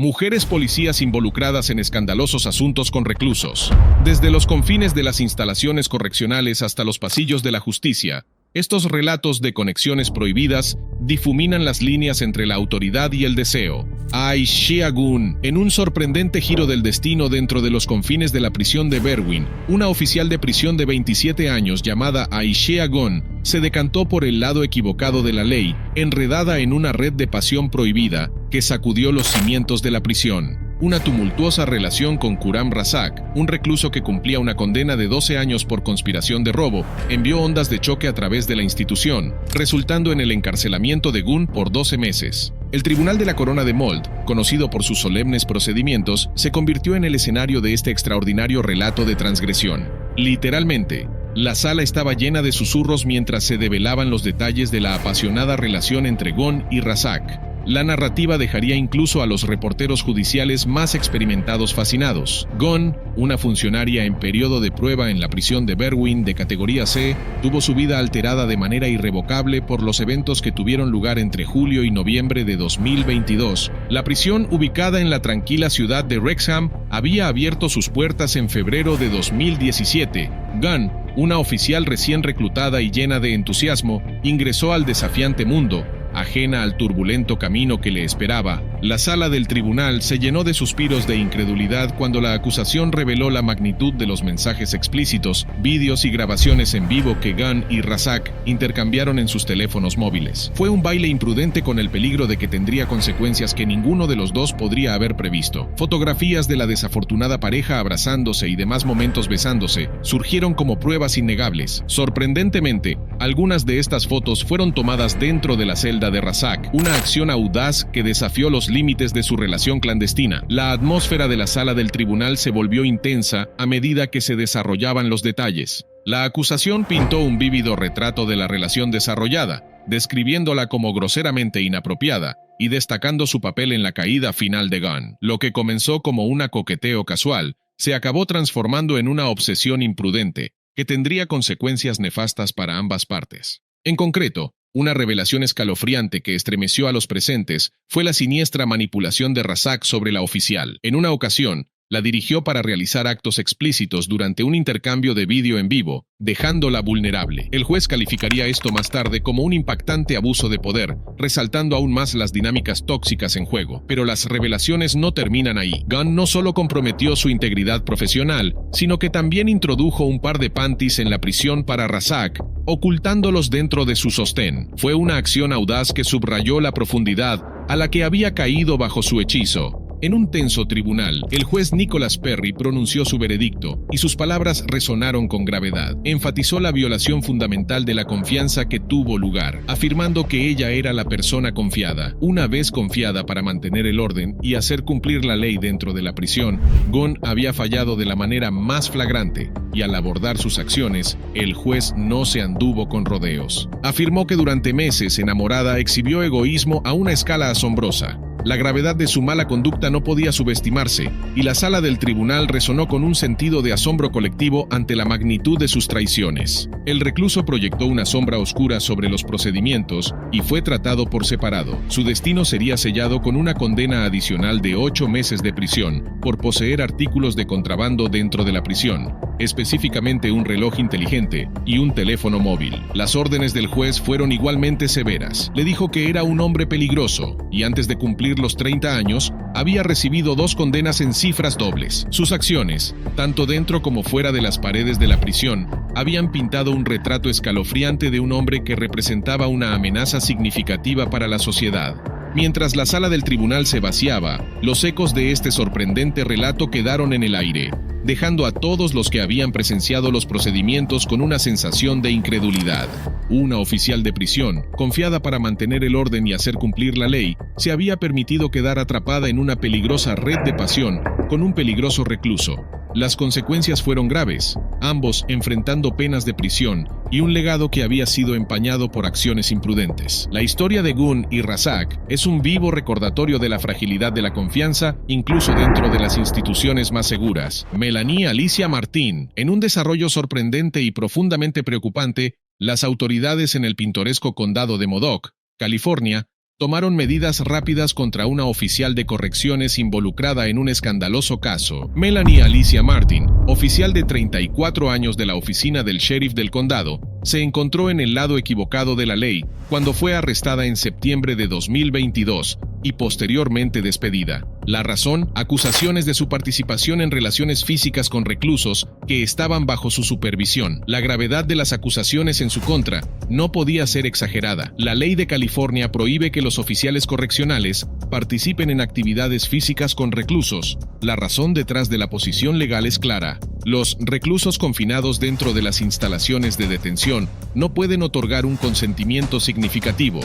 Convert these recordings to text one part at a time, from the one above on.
Mujeres policías involucradas en escandalosos asuntos con reclusos. Desde los confines de las instalaciones correccionales hasta los pasillos de la justicia, estos relatos de conexiones prohibidas difuminan las líneas entre la autoridad y el deseo. Aishea Gunn, en un sorprendente giro del destino dentro de los confines de la prisión de Berwyn, una oficial de prisión de 27 años llamada Aishea Gunn se decantó por el lado equivocado de la ley, enredada en una red de pasión prohibida que sacudió los cimientos de la prisión. Una tumultuosa relación con Khurram Razack, un recluso que cumplía una condena de 12 años por conspiración de robo, envió ondas de choque a través de la institución, resultando en el encarcelamiento de Gunn por 12 meses. El Tribunal de la Corona de Mold, conocido por sus solemnes procedimientos, se convirtió en el escenario de este extraordinario relato de transgresión. Literalmente, la sala estaba llena de susurros mientras se develaban los detalles de la apasionada relación entre Gunn y Razack. La narrativa dejaría incluso a los reporteros judiciales más experimentados fascinados. Gunn, una funcionaria en periodo de prueba en la prisión de Berwyn de categoría C, tuvo su vida alterada de manera irrevocable por los eventos que tuvieron lugar entre julio y noviembre de 2022. La prisión, ubicada en la tranquila ciudad de Wrexham, había abierto sus puertas en febrero de 2017. Gunn, una oficial recién reclutada y llena de entusiasmo, ingresó al desafiante mundo. Ajena al turbulento camino que le esperaba, la sala del tribunal se llenó de suspiros de incredulidad cuando la acusación reveló la magnitud de los mensajes explícitos, vídeos y grabaciones en vivo que Gunn y Razack intercambiaron en sus teléfonos móviles. Fue un baile imprudente con el peligro de que tendría consecuencias que ninguno de los dos podría haber previsto. Fotografías de la desafortunada pareja abrazándose y demás momentos besándose surgieron como pruebas innegables. Sorprendentemente, algunas de estas fotos fueron tomadas dentro de la celda de Razack, una acción audaz que desafió los límites de su relación clandestina. La atmósfera de la sala del tribunal se volvió intensa a medida que se desarrollaban los detalles. La acusación pintó un vívido retrato de la relación desarrollada, describiéndola como groseramente inapropiada y destacando su papel en la caída final de Gunn. Lo que comenzó como un coqueteo casual se acabó transformando en una obsesión imprudente que tendría consecuencias nefastas para ambas partes. En concreto, una revelación escalofriante que estremeció a los presentes fue la siniestra manipulación de Razack sobre la oficial. En una ocasión, la dirigió para realizar actos explícitos durante un intercambio de vídeo en vivo, dejándola vulnerable. El juez calificaría esto más tarde como un impactante abuso de poder, resaltando aún más las dinámicas tóxicas en juego. Pero las revelaciones no terminan ahí. Gunn no solo comprometió su integridad profesional, sino que también introdujo un par de panties en la prisión para Razack, ocultándolos dentro de su sostén. Fue una acción audaz que subrayó la profundidad a la que había caído bajo su hechizo. En un tenso tribunal, el juez Nicholas Perry pronunció su veredicto, y sus palabras resonaron con gravedad. Enfatizó la violación fundamental de la confianza que tuvo lugar, afirmando que ella era la persona confiada. Una vez confiada para mantener el orden y hacer cumplir la ley dentro de la prisión, Gunn había fallado de la manera más flagrante, y al abordar sus acciones, el juez no se anduvo con rodeos. Afirmó que durante meses, enamorada, exhibió egoísmo a una escala asombrosa. La gravedad de su mala conducta no podía subestimarse, y la sala del tribunal resonó con un sentido de asombro colectivo ante la magnitud de sus traiciones. El recluso proyectó una sombra oscura sobre los procedimientos y fue tratado por separado. Su destino sería sellado con una condena adicional de 8 meses de prisión por poseer artículos de contrabando dentro de la prisión, específicamente un reloj inteligente y un teléfono móvil. Las órdenes del juez fueron igualmente severas. Le dijo que era un hombre peligroso y antes de cumplir los 30 años, había recibido 2 condenas en cifras dobles. Sus acciones, tanto dentro como fuera de las paredes de la prisión, habían pintado un retrato escalofriante de un hombre que representaba una amenaza significativa para la sociedad. Mientras la sala del tribunal se vaciaba, los ecos de este sorprendente relato quedaron en el aire, dejando a todos los que habían presenciado los procedimientos con una sensación de incredulidad. Una oficial de prisión, confiada para mantener el orden y hacer cumplir la ley, se había permitido quedar atrapada en una peligrosa red de pasión con un peligroso recluso. Las consecuencias fueron graves, ambos enfrentando penas de prisión y un legado que había sido empañado por acciones imprudentes. La historia de Gunn y Razack es un vivo recordatorio de la fragilidad de la confianza, incluso dentro de las instituciones más seguras. Melanie Alicia Martin, en un desarrollo sorprendente y profundamente preocupante, las autoridades en el pintoresco condado de Modoc, California, tomaron medidas rápidas contra una oficial de correcciones involucrada en un escandaloso caso. Melanie Alicia Martin, oficial de 34 años de la oficina del sheriff del condado, se encontró en el lado equivocado de la ley cuando fue arrestada en septiembre de 2022 y posteriormente despedida. La razón: acusaciones de su participación en relaciones físicas con reclusos que estaban bajo su supervisión. La gravedad de las acusaciones en su contra no podía ser exagerada. La ley de California prohíbe que los oficiales correccionales participen en actividades físicas con reclusos. La razón detrás de la posición legal es clara. Los reclusos confinados dentro de las instalaciones de detención no pueden otorgar un consentimiento significativo.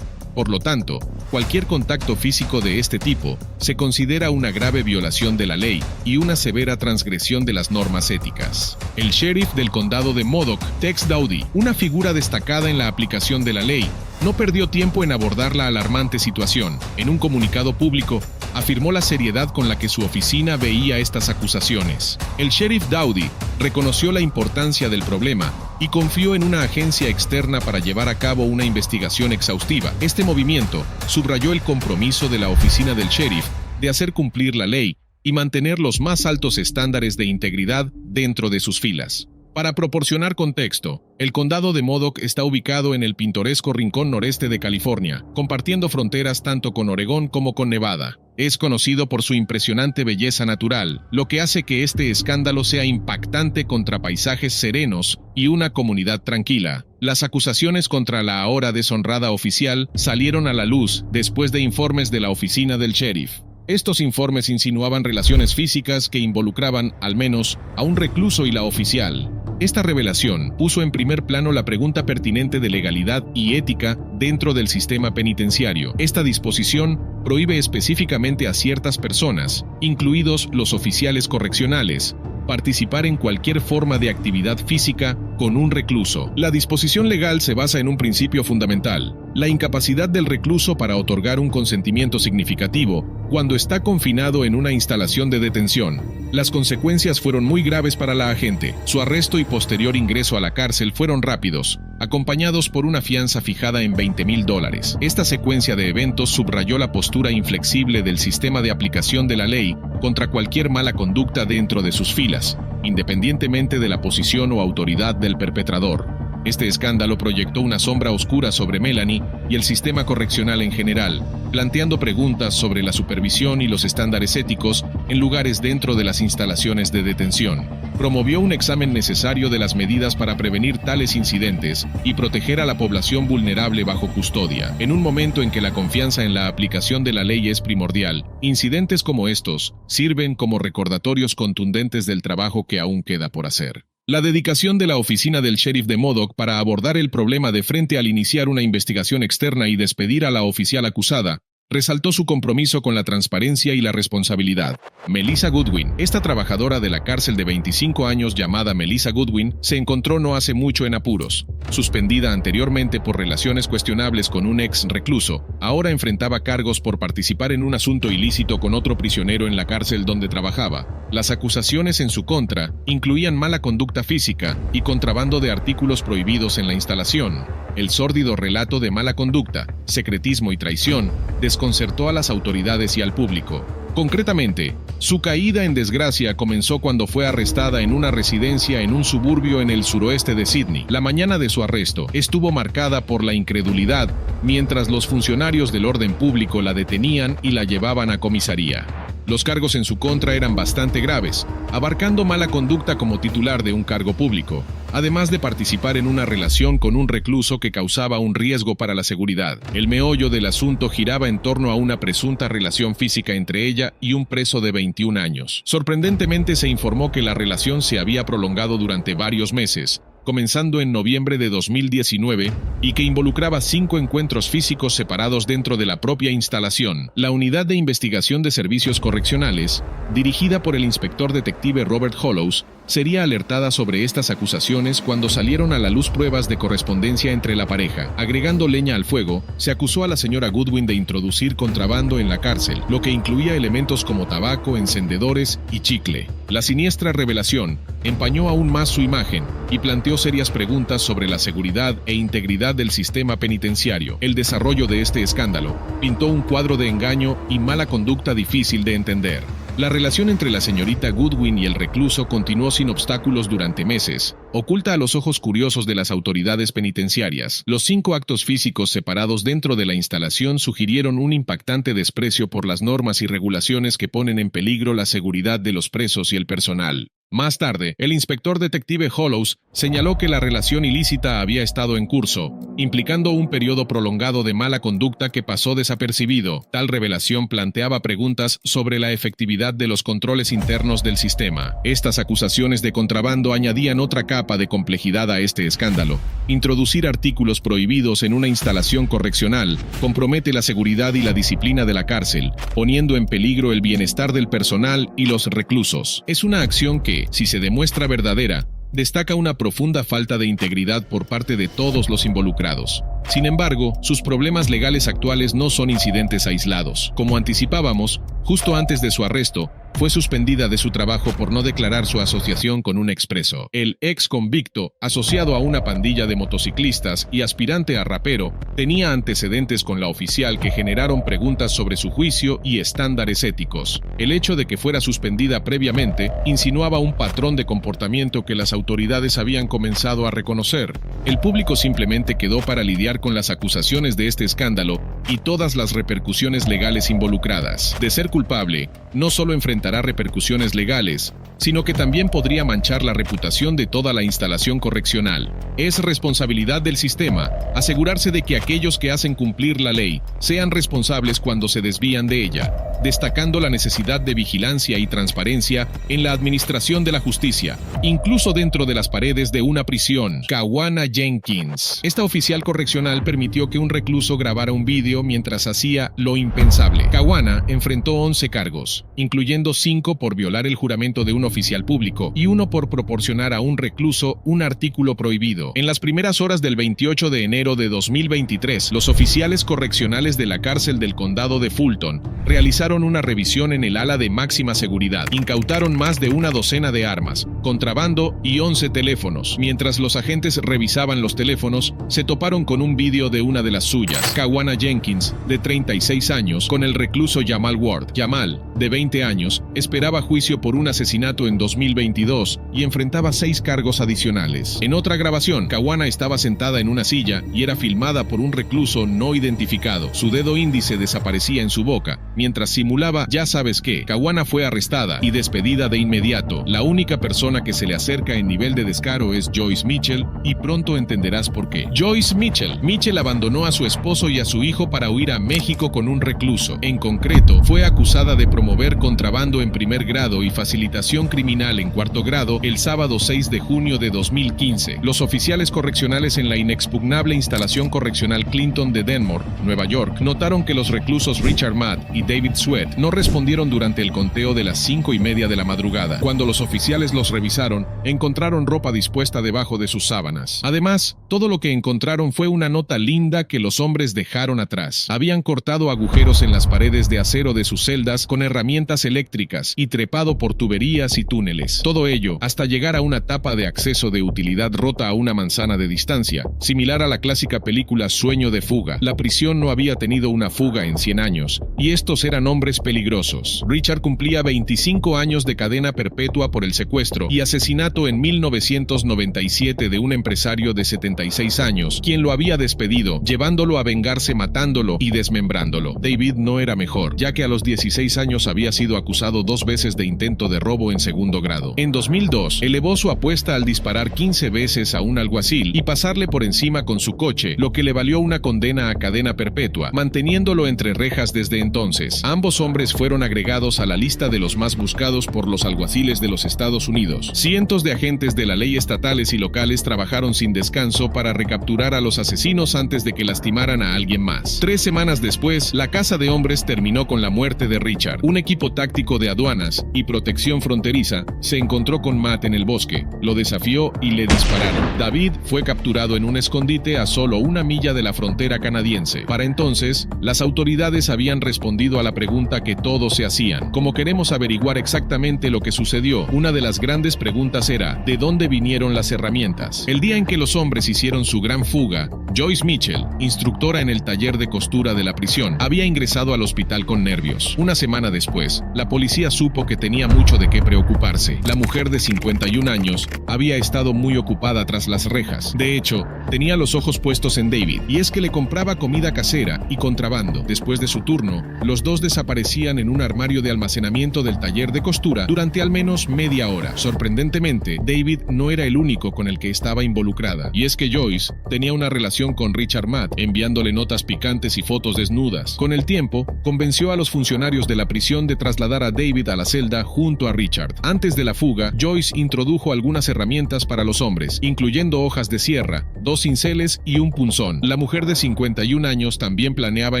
Por lo tanto, cualquier contacto físico de este tipo se considera una grave violación de la ley y una severa transgresión de las normas éticas. El sheriff del condado de Modoc, Tex Doughty, una figura destacada en la aplicación de la ley, no perdió tiempo en abordar la alarmante situación. En un comunicado público, afirmó la seriedad con la que su oficina veía estas acusaciones. El sheriff Doughty reconoció la importancia del problema y confió en una agencia externa para llevar a cabo una investigación exhaustiva. Este movimiento subrayó el compromiso de la oficina del sheriff de hacer cumplir la ley y mantener los más altos estándares de integridad dentro de sus filas. Para proporcionar contexto, el condado de Modoc está ubicado en el pintoresco rincón noreste de California, compartiendo fronteras tanto con Oregón como con Nevada. Es conocido por su impresionante belleza natural, lo que hace que este escándalo sea impactante contra paisajes serenos y una comunidad tranquila. Las acusaciones contra la ahora deshonrada oficial salieron a la luz después de informes de la oficina del sheriff. Estos informes insinuaban relaciones físicas que involucraban, al menos, a un recluso y la oficial. Esta revelación puso en primer plano la pregunta pertinente de legalidad y ética dentro del sistema penitenciario. Esta disposición prohíbe específicamente a ciertas personas, incluidos los oficiales correccionales, participar en cualquier forma de actividad física con un recluso. La disposición legal se basa en un principio fundamental: la incapacidad del recluso para otorgar un consentimiento significativo cuando está confinado en una instalación de detención. Las consecuencias fueron muy graves para la agente. Su arresto y posterior ingreso a la cárcel fueron rápidos, acompañados por una fianza fijada en $20,000. Esta secuencia de eventos subrayó la postura inflexible del sistema de aplicación de la ley contra cualquier mala conducta dentro de sus filas, independientemente de la posición o autoridad del perpetrador. Este escándalo proyectó una sombra oscura sobre Melanie y el sistema correccional en general, planteando preguntas sobre la supervisión y los estándares éticos en lugares dentro de las instalaciones de detención. Promovió un examen necesario de las medidas para prevenir tales incidentes y proteger a la población vulnerable bajo custodia. En un momento en que la confianza en la aplicación de la ley es primordial, incidentes como estos sirven como recordatorios contundentes del trabajo que aún queda por hacer. La dedicación de la oficina del sheriff de Modoc para abordar el problema de frente al iniciar una investigación externa y despedir a la oficial acusada resaltó su compromiso con la transparencia y la responsabilidad. Melissa Goodwin, esta trabajadora de la cárcel de 25 años llamada Melissa Goodwin, se encontró no hace mucho en apuros. Suspendida anteriormente por relaciones cuestionables con un ex recluso, ahora enfrentaba cargos por participar en un asunto ilícito con otro prisionero en la cárcel donde trabajaba. Las acusaciones en su contra incluían mala conducta física y contrabando de artículos prohibidos en la instalación. El sórdido relato de mala conducta, secretismo y traición desconcertó a las autoridades y al público. Concretamente, su caída en desgracia comenzó cuando fue arrestada en una residencia en un suburbio en el suroeste de Sydney. La mañana de su arresto estuvo marcada por la incredulidad, mientras los funcionarios del orden público la detenían y la llevaban a comisaría. Los cargos en su contra eran bastante graves, abarcando mala conducta como titular de un cargo público, además de participar en una relación con un recluso que causaba un riesgo para la seguridad. El meollo del asunto giraba en torno a una presunta relación física entre ella y un preso de 21 años. Sorprendentemente se informó que la relación se había prolongado durante varios meses, comenzando en noviembre de 2019, y que involucraba 5 encuentros físicos separados dentro de la propia instalación. La Unidad de Investigación de Servicios Correccionales, dirigida por el inspector detective Robert Hollows, sería alertada sobre estas acusaciones cuando salieron a la luz pruebas de correspondencia entre la pareja. Agregando leña al fuego, se acusó a la señora Goodwin de introducir contrabando en la cárcel, lo que incluía elementos como tabaco, encendedores y chicle. La siniestra revelación empañó aún más su imagen y planteó serias preguntas sobre la seguridad e integridad del sistema penitenciario. El desarrollo de este escándalo pintó un cuadro de engaño y mala conducta difícil de entender. La relación entre la señorita Goodwin y el recluso continuó sin obstáculos durante meses, oculta a los ojos curiosos de las autoridades penitenciarias. Los 5 actos físicos separados dentro de la instalación sugirieron un impactante desprecio por las normas y regulaciones que ponen en peligro la seguridad de los presos y el personal. Más tarde, el inspector detective Hollows señaló que la relación ilícita había estado en curso, implicando un periodo prolongado de mala conducta que pasó desapercibido. Tal revelación planteaba preguntas sobre la efectividad de los controles internos del sistema. Estas acusaciones de contrabando añadían otra capa de complejidad a este escándalo. Introducir artículos prohibidos en una instalación correccional compromete la seguridad y la disciplina de la cárcel, poniendo en peligro el bienestar del personal y los reclusos. Es una acción que, si se demuestra verdadera, destaca una profunda falta de integridad por parte de todos los involucrados. Sin embargo, sus problemas legales actuales no son incidentes aislados. Como anticipábamos, justo antes de su arresto, fue suspendida de su trabajo por no declarar su asociación con un expreso. El ex convicto, asociado a una pandilla de motociclistas y aspirante a rapero, tenía antecedentes con la oficial que generaron preguntas sobre su juicio y estándares éticos. El hecho de que fuera suspendida previamente insinuaba un patrón de comportamiento que las autoridades habían comenzado a reconocer. El público simplemente quedó para lidiar con las acusaciones de este escándalo y todas las repercusiones legales involucradas. De ser culpable, no solo enfrentará repercusiones legales, sino que también podría manchar la reputación de toda la instalación correccional. Es responsabilidad del sistema asegurarse de que aquellos que hacen cumplir la ley sean responsables cuando se desvían de ella, destacando la necesidad de vigilancia y transparencia en la administración de la justicia, incluso dentro de las paredes de una prisión. Kawana Jenkins. Esta oficial correccional permitió que un recluso grabara un vídeo mientras hacía lo impensable. Kawana enfrentó 11 cargos, incluyendo 5 por violar el juramento de un oficial público y 1 por proporcionar a un recluso un artículo prohibido. En las primeras horas del 28 de enero de 2023, los oficiales correccionales de la cárcel del condado de Fulton realizaron una revisión en el ala de máxima seguridad. Incautaron más de una docena de armas, contrabando y 11 teléfonos. Mientras los agentes revisaban los teléfonos, se toparon con un vídeo de una de las suyas. Kawana Jenkins, de 36 años, con el recluso Jamal Ward. Jamal, de 20 años, esperaba juicio por un asesinato en 2022 y enfrentaba 6 cargos adicionales. En otra grabación, Kawana estaba sentada en una silla y era filmada por un recluso no identificado. Su dedo índice desaparecía en su boca, mientras simulaba "ya sabes qué". Kawana fue arrestada y despedida de inmediato. La única persona que se le acerca en nivel de descaro es Joyce Mitchell, y pronto entenderás por qué. Joyce Mitchell. Mitchell abandonó a su esposo y a su hijo para huir a México con un recluso. En concreto, fue acusada de promover contrabando en primer grado y facilitación criminal en cuarto grado el sábado 6 de junio de 2015. Los oficiales correccionales en la inexpugnable instalación correccional Clinton de Denmore, Nueva York, notaron que los reclusos Richard Matt y David Sweat no respondieron durante el conteo de las 5:30 de la madrugada. Cuando los oficiales los revisaron, encontraron ropa dispuesta debajo de sus sábanas. Además, todo lo que encontraron fue una nota linda que los hombres dejaron atrás. Habían cortado agujeros en las paredes de acero de sus celdas con herramientas eléctricas y trepado por tuberías y túneles. Todo ello hasta llegar a una tapa de acceso de utilidad rota a una manzana de distancia, similar a la clásica película Sueño de fuga. La prisión no había tenido una fuga en 100 años, y estos eran hombres peligrosos. Richard cumplía 25 años de cadena perpetua por el secuestro y asesinato en 1997 de un empresario de 76 años, quien lo había despedido, llevándolo a vengarse matándolo y desmembrándolo. David no era mejor, ya que a los 16 años había sido acusado 2 veces de intento de robo en segundo grado. En 2002, elevó su apuesta al disparar 15 veces a un alguacil y pasarle por encima con su coche, lo que le valió una condena a cadena perpetua, manteniéndolo entre rejas desde entonces. Ambos hombres fueron agregados a la lista de los más buscados por los alguaciles de los Estados Unidos. Cientos de agentes de la ley estatales y locales trabajaron sin descanso para recapturar a los asesinos antes de que lastimaran a alguien más. 3 semanas después, la caza de hombres terminó con la muerte de Richard. Un equipo táctico de aduanas y protección fronteriza fronteriza, se encontró con Matt en el bosque, lo desafió y le dispararon. David fue capturado en un escondite a solo 1 milla de la frontera canadiense. Para entonces, las autoridades habían respondido a la pregunta que todos se hacían. Como queremos averiguar exactamente lo que sucedió, una de las grandes preguntas era, ¿de dónde vinieron las herramientas? El día en que los hombres hicieron su gran fuga, Joyce Mitchell, instructora en el taller de costura de la prisión, había ingresado al hospital con nervios. Una semana después, la policía supo que tenía mucho de qué preocuparse. La mujer de 51 años había estado muy ocupada tras las rejas. De hecho, tenía los ojos puestos en David, y es que le compraba comida casera y contrabando. Después de su turno, los dos desaparecían en un armario de almacenamiento del taller de costura durante al menos media hora. Sorprendentemente, David no era el único con el que estaba involucrada, y es que Joyce tenía una relación con Richard Matt, enviándole notas picantes y fotos desnudas. Con el tiempo, convenció a los funcionarios de la prisión de trasladar a David a la celda junto a Richard. Antes de la fuga, Joyce introdujo algunas herramientas para los hombres, incluyendo hojas de sierra, 2 cinceles y un punzón. La mujer de 51 años también planeaba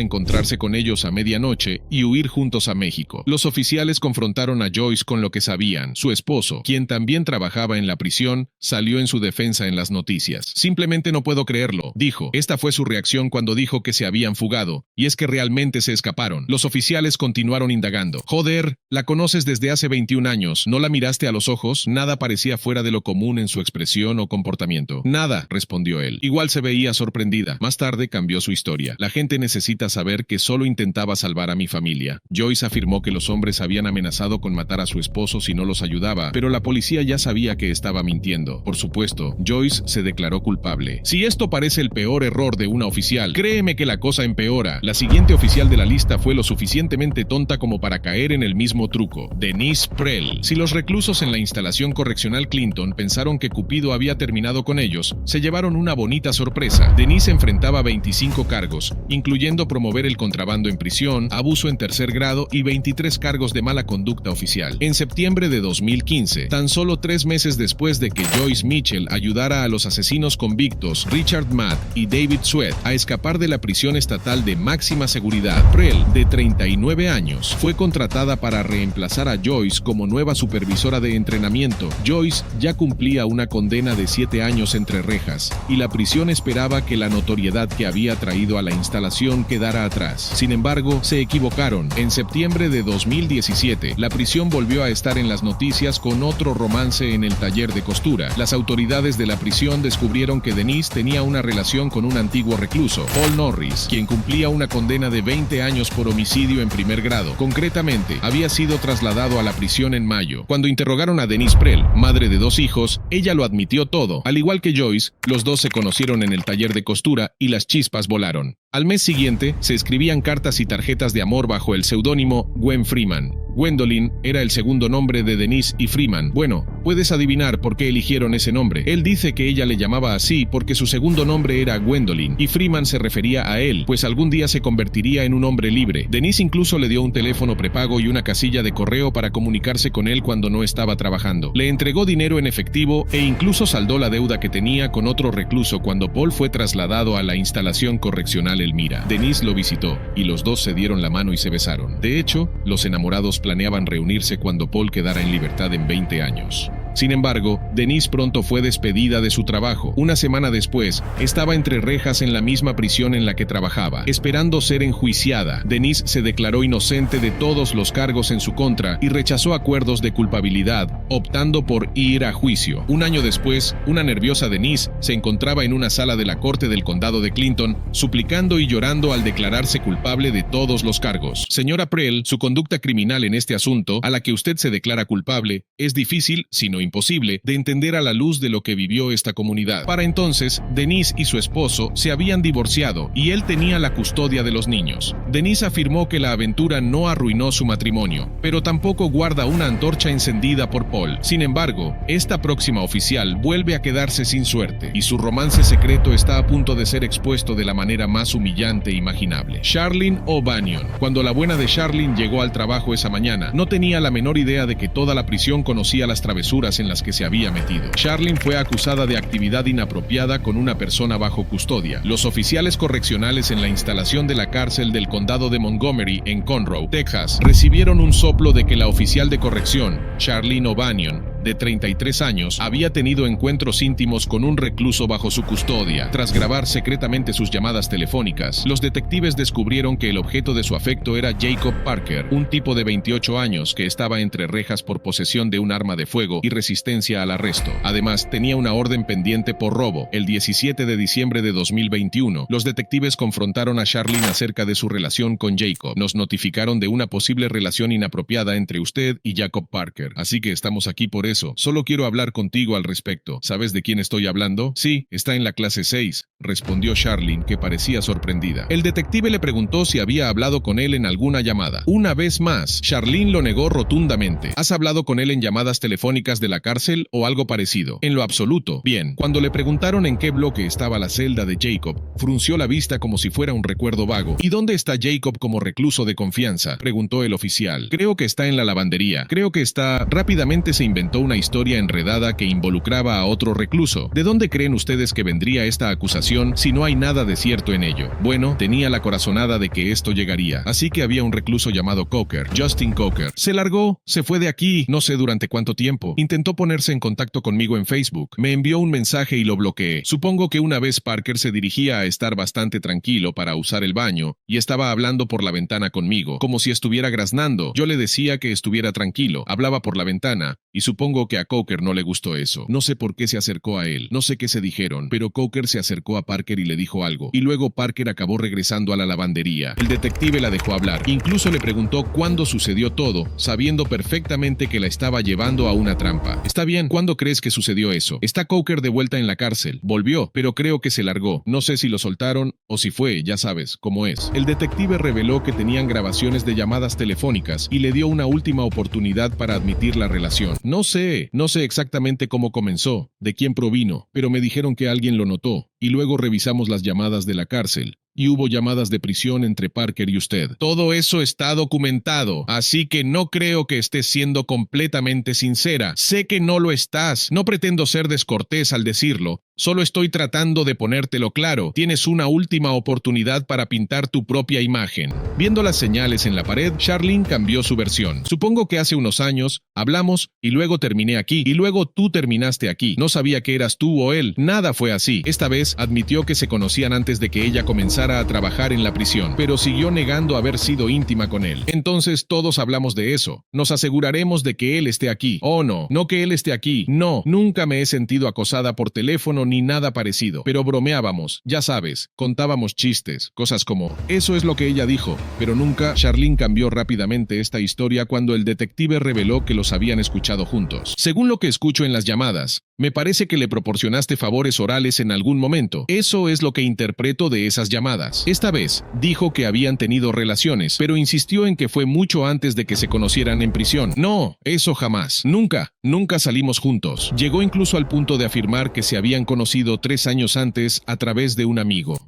encontrarse con ellos a medianoche y huir juntos a México. Los oficiales confrontaron a Joyce con lo que sabían. Su esposo, quien también trabajaba en la prisión, salió en su defensa en las noticias. Simplemente no puedo creerlo, dijo. Esta fue su reacción cuando dijo que se habían fugado, y es que realmente se escaparon. Los oficiales continuaron indagando. Joder, la conoces desde hace 21 años, ¿no la miraste a los ojos? Nada parecía fuera de lo común en su expresión o comportamiento. Nada, respondió él. Igual se veía sorprendida. Más tarde cambió su historia. La gente necesita saber que solo intentaba salvar a mi familia. Joyce afirmó que los hombres habían amenazado con matar a su esposo si no los ayudaba, pero la policía ya sabía que estaba mintiendo. Por supuesto, Joyce se declaró culpable. Si esto parece el peor error de una oficial, créeme que la cosa empeora. La siguiente oficial de la lista fue lo suficientemente tonta como para caer en el mismo truco: Denise Prell. Si los reclusos en la instalación correccional Clinton pensaron que Cupido había terminado con ellos, se llevaron una bonita sorpresa. Denise enfrentaba 25 cargos, incluyendo promover el contrabando en prisión, abuso en tercer grado y 23 cargos de mala conducta oficial. En septiembre de 2015, tan solo 3 meses después de que Joyce Mitchell ayudara a los asesinos convictos Richard Matt y David Sweat a escapar de la prisión estatal de máxima seguridad, Prell, de 39 años, fue contratada para reemplazar a Joyce como nueva supervisora de entrenamiento. Joyce ya cumplía una condena de 7 años entre rejas, y la prisión esperaba que la notoriedad que había traído a la instalación quedara atrás. Sin embargo, se equivocaron. En septiembre de 2017, la prisión volvió a estar en las noticias con otro romance en el taller de costura. Las autoridades de la prisión descubrieron que Denise tenía una relación con un antiguo recluso, Paul Norris, quien cumplía una condena de 20 años por homicidio en primer grado. Concretamente, había sido trasladado a la prisión en mayo. Cuando interrogaron a Denise Prell, madre de 2 hijos, ella lo admitió todo. Al igual que Joyce, los dos se conocieron en el taller de costura y las chispas volaron. Al mes siguiente, se escribían cartas y tarjetas de amor bajo el seudónimo Gwen Freeman. Gwendolyn era el segundo nombre de Denise y Freeman. Bueno, puedes adivinar por qué eligieron ese nombre. Él dice que ella le llamaba así porque su segundo nombre era Gwendolyn y Freeman se refería a él, pues algún día se convertiría en un hombre libre. Denise incluso le dio un teléfono prepago y una casilla de correo para comunicarse con él cuando no estaba trabajando. Le entregó dinero en efectivo e incluso saldó la deuda que tenía con otro recluso cuando Paul fue trasladado a la instalación correccional Elmira. Denise lo visitó y los dos se dieron la mano y se besaron. De hecho, los enamorados planeaban reunirse cuando Paul quedara en libertad en 20 años. Sin embargo, Denise pronto fue despedida de su trabajo. Una semana después, estaba entre rejas en la misma prisión en la que trabajaba, esperando ser enjuiciada. Denise se declaró inocente de todos los cargos en su contra y rechazó acuerdos de culpabilidad, optando por ir a juicio. Un año después, una nerviosa Denise se encontraba en una sala de la corte del condado de Clinton, suplicando y llorando al declararse culpable de todos los cargos. Señora Prell, su conducta criminal en este asunto, a la que usted se declara culpable, es difícil, si no imposible, de entender a la luz de lo que vivió esta comunidad. Para entonces, Denise y su esposo se habían divorciado y él tenía la custodia de los niños. Denise afirmó que la aventura no arruinó su matrimonio, pero tampoco guarda una antorcha encendida por Paul. Sin embargo, esta próxima oficial vuelve a quedarse sin suerte y su romance secreto está a punto de ser expuesto de la manera más humillante imaginable. Charlene O'Banion. Cuando la buena de Charlene llegó al trabajo esa mañana, no tenía la menor idea de que toda la prisión conocía las travesuras aventuras en las que se había metido. Charlene fue acusada de actividad inapropiada con una persona bajo custodia. Los oficiales correccionales en la instalación de la cárcel del condado de Montgomery, en Conroe, Texas, recibieron un soplo de que la oficial de corrección, Charlene O'Banion, de 33 años, había tenido encuentros íntimos con un recluso bajo su custodia. Tras grabar secretamente sus llamadas telefónicas, los detectives descubrieron que el objeto de su afecto era Jacob Parker, un tipo de 28 años que estaba entre rejas por posesión de un arma de fuego y resistencia al arresto. Además, tenía una orden pendiente por robo. El 17 de diciembre de 2021, los detectives confrontaron a Charlene acerca de su relación con Jacob. Nos notificaron de una posible relación inapropiada entre usted y Jacob Parker, así que estamos aquí por eso. Solo quiero hablar contigo al respecto. ¿Sabes de quién estoy hablando? Sí, está en la clase 6, respondió Charlene, que parecía sorprendida. El detective le preguntó si había hablado con él en alguna llamada. Una vez más, Charlene lo negó rotundamente. ¿Has hablado con él en llamadas telefónicas de la cárcel o algo parecido? En lo absoluto. Bien, cuando le preguntaron en qué bloque estaba la celda de Jacob, frunció la vista como si fuera un recuerdo vago. ¿Y dónde está Jacob como recluso de confianza?, preguntó el oficial. Creo que está en la lavandería. Creo que está... Rápidamente se inventó una historia enredada que involucraba a otro recluso. ¿De dónde creen ustedes que vendría esta acusación si no hay nada de cierto en ello? Bueno, tenía la corazonada de que esto llegaría, así que había un recluso llamado Coker, Justin Coker. Se largó, se fue de aquí, no sé durante cuánto tiempo. Intentó ponerse en contacto conmigo en Facebook. Me envió un mensaje y lo bloqueé. Supongo que una vez Parker se dirigía a estar bastante tranquilo para usar el baño y estaba hablando por la ventana conmigo, como si estuviera graznando. Yo le decía que estuviera tranquilo, hablaba por la ventana, y supongo que a Coker no le gustó eso. No sé por qué se acercó a él, no sé qué se dijeron, pero Coker se acercó a Parker y le dijo algo, y luego Parker acabó regresando a la lavandería. El detective la dejó hablar, incluso le preguntó cuándo sucedió todo, sabiendo perfectamente que la estaba llevando a una trampa. Está bien, ¿cuándo crees que sucedió eso? Está Coker de vuelta en la cárcel. Volvió, pero creo que se largó. No sé si lo soltaron o si fue, ya sabes, cómo es. El detective reveló que tenían grabaciones de llamadas telefónicas y le dio una última oportunidad para admitir la relación. No sé exactamente cómo comenzó, de quién provino, pero me dijeron que alguien lo notó, y luego revisamos las llamadas de la cárcel. Y hubo llamadas de prisión entre Parker y usted. Todo eso está documentado, así que no creo que estés siendo completamente sincera. Sé que no lo estás. No pretendo ser descortés al decirlo. Solo estoy tratando de ponértelo claro. Tienes una última oportunidad para pintar tu propia imagen. Viendo las señales en la pared, Charlene cambió su versión. Supongo que hace unos años hablamos y luego terminé aquí y luego tú terminaste aquí. No sabía que eras tú o él. Nada fue así. Esta vez admitió que se conocían antes de que ella comenzara a trabajar en la prisión, pero siguió negando haber sido íntima con él. Entonces todos hablamos de eso. Nos aseguraremos de que él esté aquí. Oh no que él esté aquí. No, nunca me he sentido acosada por teléfono ni nada parecido, pero bromeábamos, ya sabes, contábamos chistes, cosas como, eso es lo que ella dijo, pero nunca. Charlene cambió rápidamente esta historia cuando el detective reveló que los habían escuchado juntos. Según lo que escucho en las llamadas, me parece que le proporcionaste favores orales en algún momento. Eso es lo que interpreto de esas llamadas. Esta vez, dijo que habían tenido relaciones, pero insistió en que fue mucho antes de que se conocieran en prisión. No, eso jamás. Nunca salimos juntos. Llegó incluso al punto de afirmar que se habían conocido 3 años antes a través de un amigo.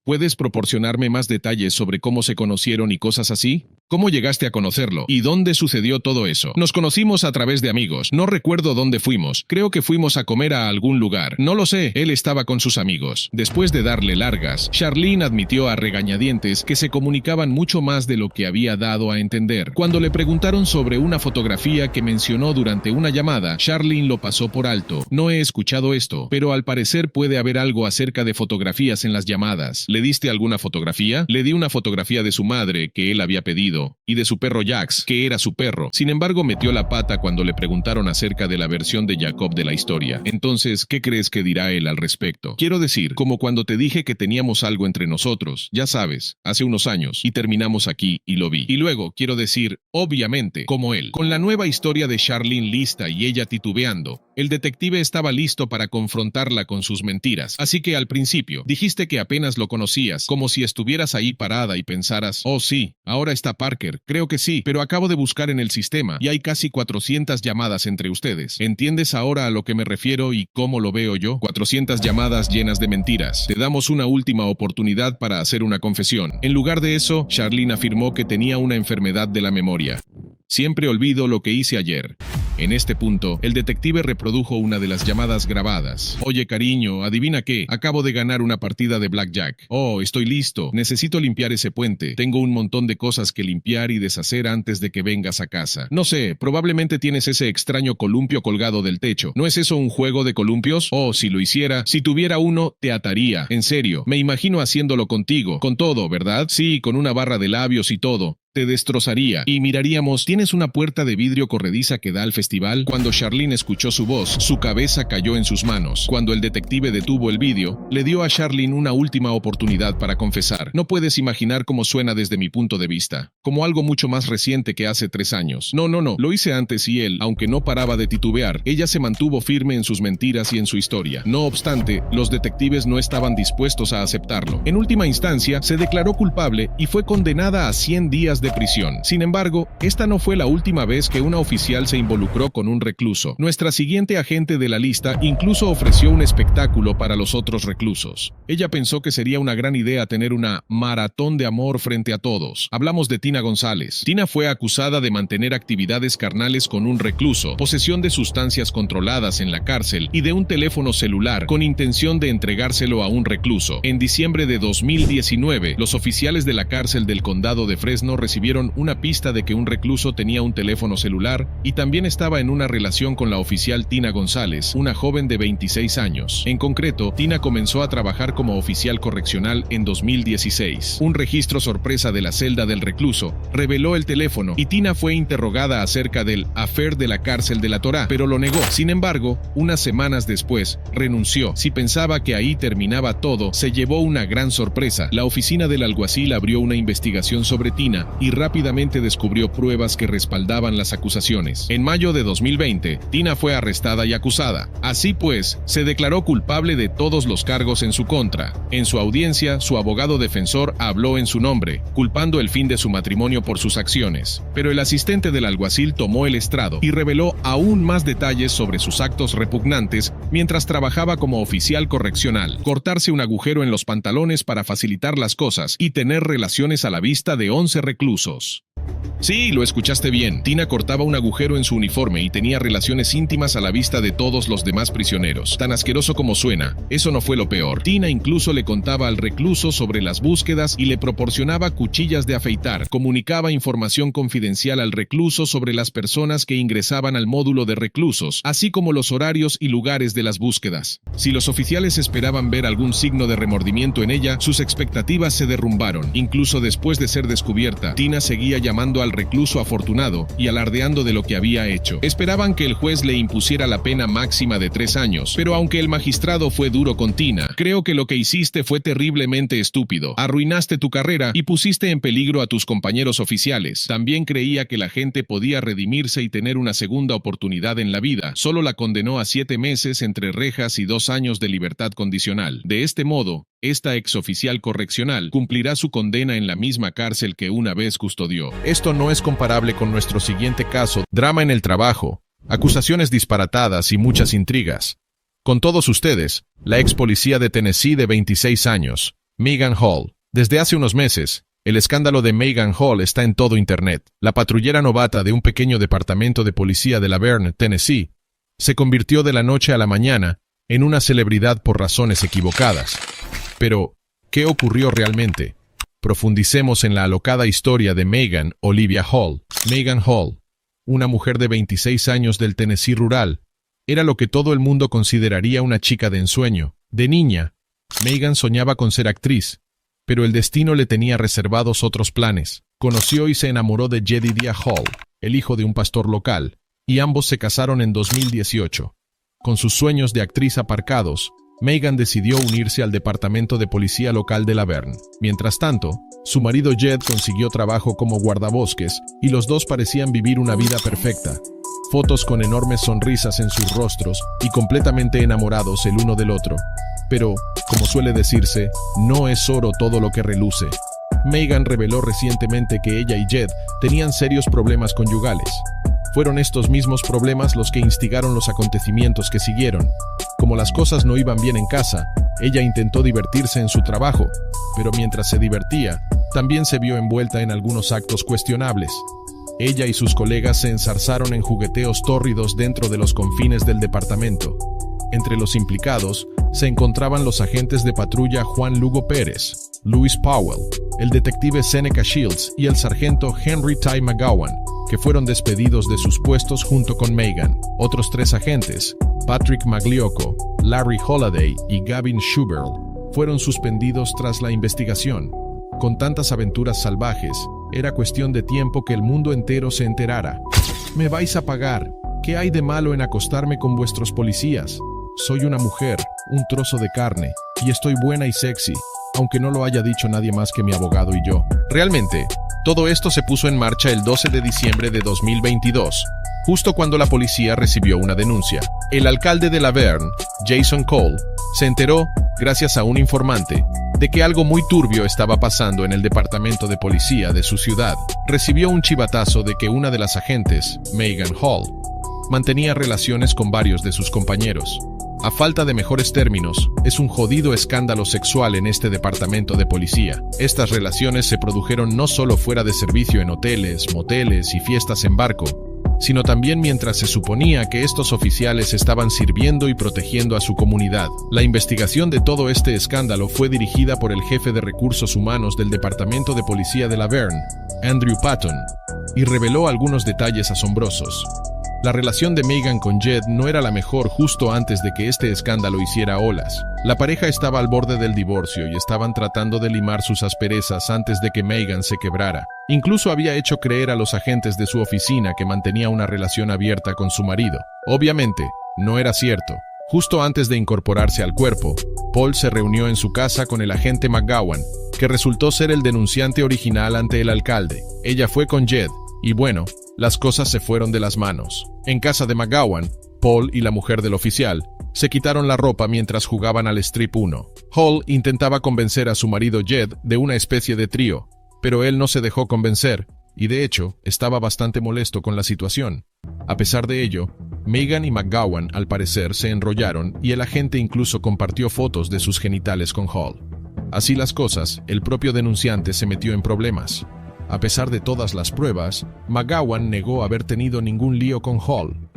¿Puedes proporcionarme más detalles sobre cómo se conocieron y cosas así? ¿Cómo llegaste a conocerlo? ¿Y dónde sucedió todo eso? Nos conocimos a través de amigos. No recuerdo dónde fuimos. Creo que fuimos a comer a algún lugar. No lo sé. Él estaba con sus amigos. Después de darle largas, Charlene admitió a regañadientes que se comunicaban mucho más de lo que había dado a entender. Cuando le preguntaron sobre una fotografía que mencionó durante una llamada, Charlene lo pasó por alto. No he escuchado esto, pero al parecer puede haber algo acerca de fotografías en las llamadas. ¿Le diste alguna fotografía? Le di una fotografía de su madre que él había pedido y de su perro Jax, que era su perro. Sin embargo, metió la pata cuando le preguntaron acerca de la versión de Jacob de la historia. Entonces, ¿qué crees que dirá él al respecto? Quiero decir, como cuando te dije que teníamos algo entre nosotros, ya sabes, hace unos años, y terminamos aquí y lo vi. Y luego, quiero decir, obviamente, como él. Con la nueva historia de Charlene lista y ella titubeando, el detective estaba listo para confrontarla con sus mentiras. Así que al principio, dijiste que apenas lo conocías, como si estuvieras ahí parada y pensaras, oh sí, ahora está Parker, creo que sí, pero acabo de buscar en el sistema y hay casi 400 llamadas entre ustedes. ¿Entiendes ahora a lo que me refiero y cómo lo veo yo? 400 llamadas llenas de mentiras. Te damos una última oportunidad para hacer una confesión. En lugar de eso, Charlene afirmó que tenía una enfermedad de la memoria. Siempre olvido lo que hice ayer. En este punto, el detective reprodujo una de las llamadas grabadas. Oye, cariño, ¿adivina qué? Acabo de ganar una partida de blackjack. Oh, estoy listo. Necesito limpiar ese puente. Tengo un montón de cosas que limpiar y deshacer antes de que vengas a casa. No sé, probablemente tienes ese extraño columpio colgado del techo. ¿No es eso un juego de columpios? Oh, si lo hiciera, si tuviera uno, te ataría. En serio, me imagino haciéndolo contigo. Con todo, ¿verdad? Sí, con una barra de labios y todo. Te destrozaría. Y miraríamos, ¿tienes una puerta de vidrio corrediza que da al festival? Cuando Charlene escuchó su voz, su cabeza cayó en sus manos. Cuando el detective detuvo el vídeo, le dio a Charlene una última oportunidad para confesar. No puedes imaginar cómo suena desde mi punto de vista. Como algo mucho más reciente que hace 3 años. No, lo hice antes y él, aunque no paraba de titubear, ella se mantuvo firme en sus mentiras y en su historia. No obstante, los detectives no estaban dispuestos a aceptarlo. En última instancia, se declaró culpable y fue condenada a 100 días de prisión. Sin embargo, esta no fue la última vez que una oficial se involucró con un recluso. Nuestra siguiente agente de la lista incluso ofreció un espectáculo para los otros reclusos. Ella pensó que sería una gran idea tener una maratón de amor frente a todos. Hablamos de Tina González. Tina fue acusada de mantener actividades carnales con un recluso, posesión de sustancias controladas en la cárcel y de un teléfono celular con intención de entregárselo a un recluso. En diciembre de 2019, los oficiales de la cárcel del condado de Fresno recibieron una pista de que un recluso tenía un teléfono celular y también estaba en una relación con la oficial Tina González, una joven de 26 años. En concreto, Tina comenzó a trabajar como oficial correccional en 2016. Un registro sorpresa de la celda del recluso reveló el teléfono y Tina fue interrogada acerca del affair de la cárcel de la Torá, pero lo negó. Sin embargo, unas semanas después, renunció. Si pensaba que ahí terminaba todo, se llevó una gran sorpresa. La oficina del alguacil abrió una investigación sobre Tina y rápidamente descubrió pruebas que respaldaban las acusaciones. En mayo de 2020, Tina fue arrestada y acusada. Así pues, se declaró culpable de todos los cargos en su contra. En su audiencia, su abogado defensor habló en su nombre, culpando el fin de su matrimonio por sus acciones. Pero el asistente del alguacil tomó el estrado y reveló aún más detalles sobre sus actos repugnantes mientras trabajaba como oficial correccional: cortarse un agujero en los pantalones para facilitar las cosas y tener relaciones a la vista de 11 reclusos. Sí, lo escuchaste bien. Tina cortaba un agujero en su uniforme y tenía relaciones íntimas a la vista de todos los demás prisioneros. Tan asqueroso como suena, eso no fue lo peor. Tina incluso le contaba al recluso sobre las búsquedas y le proporcionaba cuchillas de afeitar. Comunicaba información confidencial al recluso sobre las personas que ingresaban al módulo de reclusos, así como los horarios y lugares de las búsquedas. Si los oficiales esperaban ver algún signo de remordimiento en ella, sus expectativas se derrumbaron. Incluso después de ser descubierta, Tina seguía llamando al recluso afortunado y alardeando de lo que había hecho. Esperaban que el juez le impusiera la pena máxima de 3 años, pero aunque el magistrado fue duro con Tina, creo que lo que hiciste fue terriblemente estúpido. Arruinaste tu carrera y pusiste en peligro a tus compañeros oficiales. También creía que la gente podía redimirse y tener una segunda oportunidad en la vida. Solo la condenó a 7 meses entre rejas y 2 años de libertad condicional. De este modo, esta exoficial correccional cumplirá su condena en la misma cárcel que una vez custodió. Esto no es comparable con nuestro siguiente caso: drama en el trabajo, acusaciones disparatadas y muchas intrigas. Con todos ustedes, la ex policía de Tennessee de 26 años, Megan Hall. Desde hace unos meses, el escándalo de Megan Hall está en todo Internet. La patrullera novata de un pequeño departamento de policía de La Vergne, Tennessee, se convirtió de la noche a la mañana en una celebridad por razones equivocadas. Pero, ¿qué ocurrió realmente? Profundicemos en la alocada historia de Megan Olivia Hall. Megan Hall, una mujer de 26 años del Tennessee rural, era lo que todo el mundo consideraría una chica de ensueño. De niña, Megan soñaba con ser actriz, pero el destino le tenía reservados otros planes. Conoció y se enamoró de Jedidiah Hall, el hijo de un pastor local, y ambos se casaron en 2018. Con sus sueños de actriz aparcados, Megan decidió unirse al departamento de policía local de La Vergne. Mientras tanto, su marido Jed consiguió trabajo como guardabosques y los dos parecían vivir una vida perfecta. Fotos con enormes sonrisas en sus rostros y completamente enamorados el uno del otro. Pero, como suele decirse, no es oro todo lo que reluce. Megan reveló recientemente que ella y Jed tenían serios problemas conyugales. Fueron estos mismos problemas los que instigaron los acontecimientos que siguieron. Como las cosas no iban bien en casa, ella intentó divertirse en su trabajo, pero mientras se divertía, también se vio envuelta en algunos actos cuestionables. ella y sus colegas se enzarzaron en jugueteos tórridos dentro de los confines del departamento. Entre los implicados se encontraban los agentes de patrulla Juan Lugo Pérez, Louis Powell, el detective Seneca Shields y el sargento Henry Ty McGowan, que fueron despedidos de sus puestos junto con Megan. Otros 3 agentes, Patrick Magliocco, Larry Holliday y Gavin Schubert, fueron suspendidos tras la investigación. Con tantas aventuras salvajes, era cuestión de tiempo que el mundo entero se enterara. «Me vais a pagar. ¿Qué hay de malo en acostarme con vuestros policías? Soy una mujer, un trozo de carne, y estoy buena y sexy, aunque no lo haya dicho nadie más que mi abogado y yo». Realmente, todo esto se puso en marcha el 12 de diciembre de 2022, justo cuando la policía recibió una denuncia. El alcalde de La Verne, Jason Cole, se enteró, gracias a un informante, de que algo muy turbio estaba pasando en el departamento de policía de su ciudad. Recibió un chivatazo de que una de las agentes, Megan Hall, mantenía relaciones con varios de sus compañeros. A falta de mejores términos, es un jodido escándalo sexual en este departamento de policía. Estas relaciones se produjeron no solo fuera de servicio en hoteles, moteles y fiestas en barco, sino también mientras se suponía que estos oficiales estaban sirviendo y protegiendo a su comunidad. La investigación de todo este escándalo fue dirigida por el jefe de recursos humanos del Departamento de Policía de La Verne, Andrew Patton, y reveló algunos detalles asombrosos. La relación de Megan con Jed no era la mejor justo antes de que este escándalo hiciera olas. La pareja estaba al borde del divorcio y estaban tratando de limar sus asperezas antes de que Megan se quebrara. Incluso había hecho creer a los agentes de su oficina que mantenía una relación abierta con su marido. Obviamente, no era cierto. Justo antes de incorporarse al cuerpo, Paul se reunió en su casa con el agente McGowan, que resultó ser el denunciante original ante el alcalde. Ella fue con Jed, y bueno, las cosas se fueron de las manos. En casa de McGowan, Paul y la mujer del oficial se quitaron la ropa mientras jugaban al Strip 1. Hall intentaba convencer a su marido Jed de una especie de trío, pero él no se dejó convencer, y de hecho, estaba bastante molesto con la situación. A pesar de ello, Megan y McGowan al parecer se enrollaron y el agente incluso compartió fotos de sus genitales con Hall. Así las cosas, el propio denunciante se metió en problemas. A pesar de todas las pruebas, McGowan negó haber tenido ningún lío con Hall.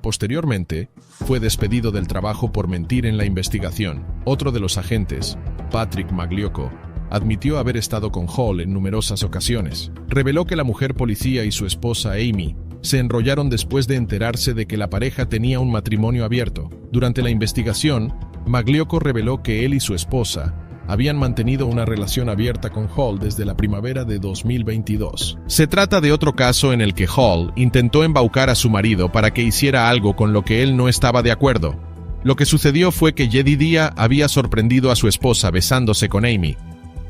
Posteriormente, fue despedido del trabajo por mentir en la investigación. Otro de los agentes, Patrick Magliocco, admitió haber estado con Hall en numerosas ocasiones. Reveló que la mujer policía y su esposa Amy se enrollaron después de enterarse de que la pareja tenía un matrimonio abierto. Durante la investigación, Magliocco reveló que él y su esposa habían mantenido una relación abierta con Hall desde la primavera de 2022. Se trata de otro caso en el que Hall intentó embaucar a su marido para que hiciera algo con lo que él no estaba de acuerdo. Lo que sucedió fue que Jedidiah había sorprendido a su esposa besándose con Amy.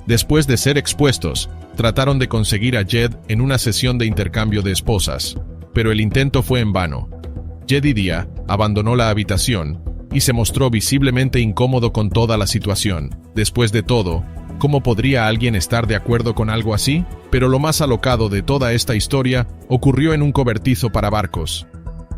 Después de ser expuestos, trataron de conseguir a Jed en una sesión de intercambio de esposas, pero el intento fue en vano. Jedidiah abandonó la habitación y se mostró visiblemente incómodo con toda la situación. Después de todo, ¿cómo podría alguien estar de acuerdo con algo así? Pero lo más alocado de toda esta historia ocurrió en un cobertizo para barcos.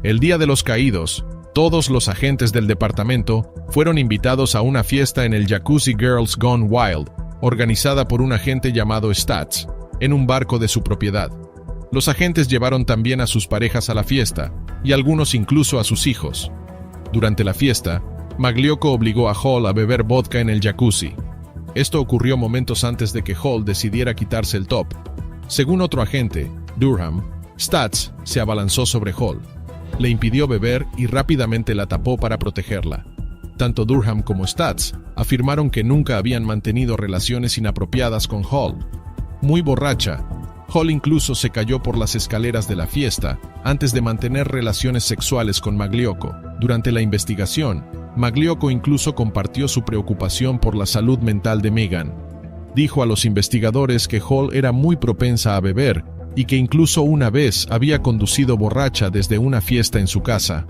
El Día de los Caídos, todos los agentes del departamento fueron invitados a una fiesta en el Jacuzzi Girls Gone Wild, organizada por un agente llamado Stats, en un barco de su propiedad. Los agentes llevaron también a sus parejas a la fiesta, y algunos incluso a sus hijos. Durante la fiesta, Magliocco obligó a Hall a beber vodka en el jacuzzi. Esto ocurrió momentos antes de que Hall decidiera quitarse el top. Según otro agente, Durham, Stats se abalanzó sobre Hall, le impidió beber y rápidamente la tapó para protegerla. Tanto Durham como Stats afirmaron que nunca habían mantenido relaciones inapropiadas con Hall. Muy borracha, Hall incluso se cayó por las escaleras de la fiesta antes de mantener relaciones sexuales con Magliocco. Durante la investigación, Magliocco incluso compartió su preocupación por la salud mental de Megan. Dijo a los investigadores que Hall era muy propensa a beber y que incluso una vez había conducido borracha desde una fiesta en su casa.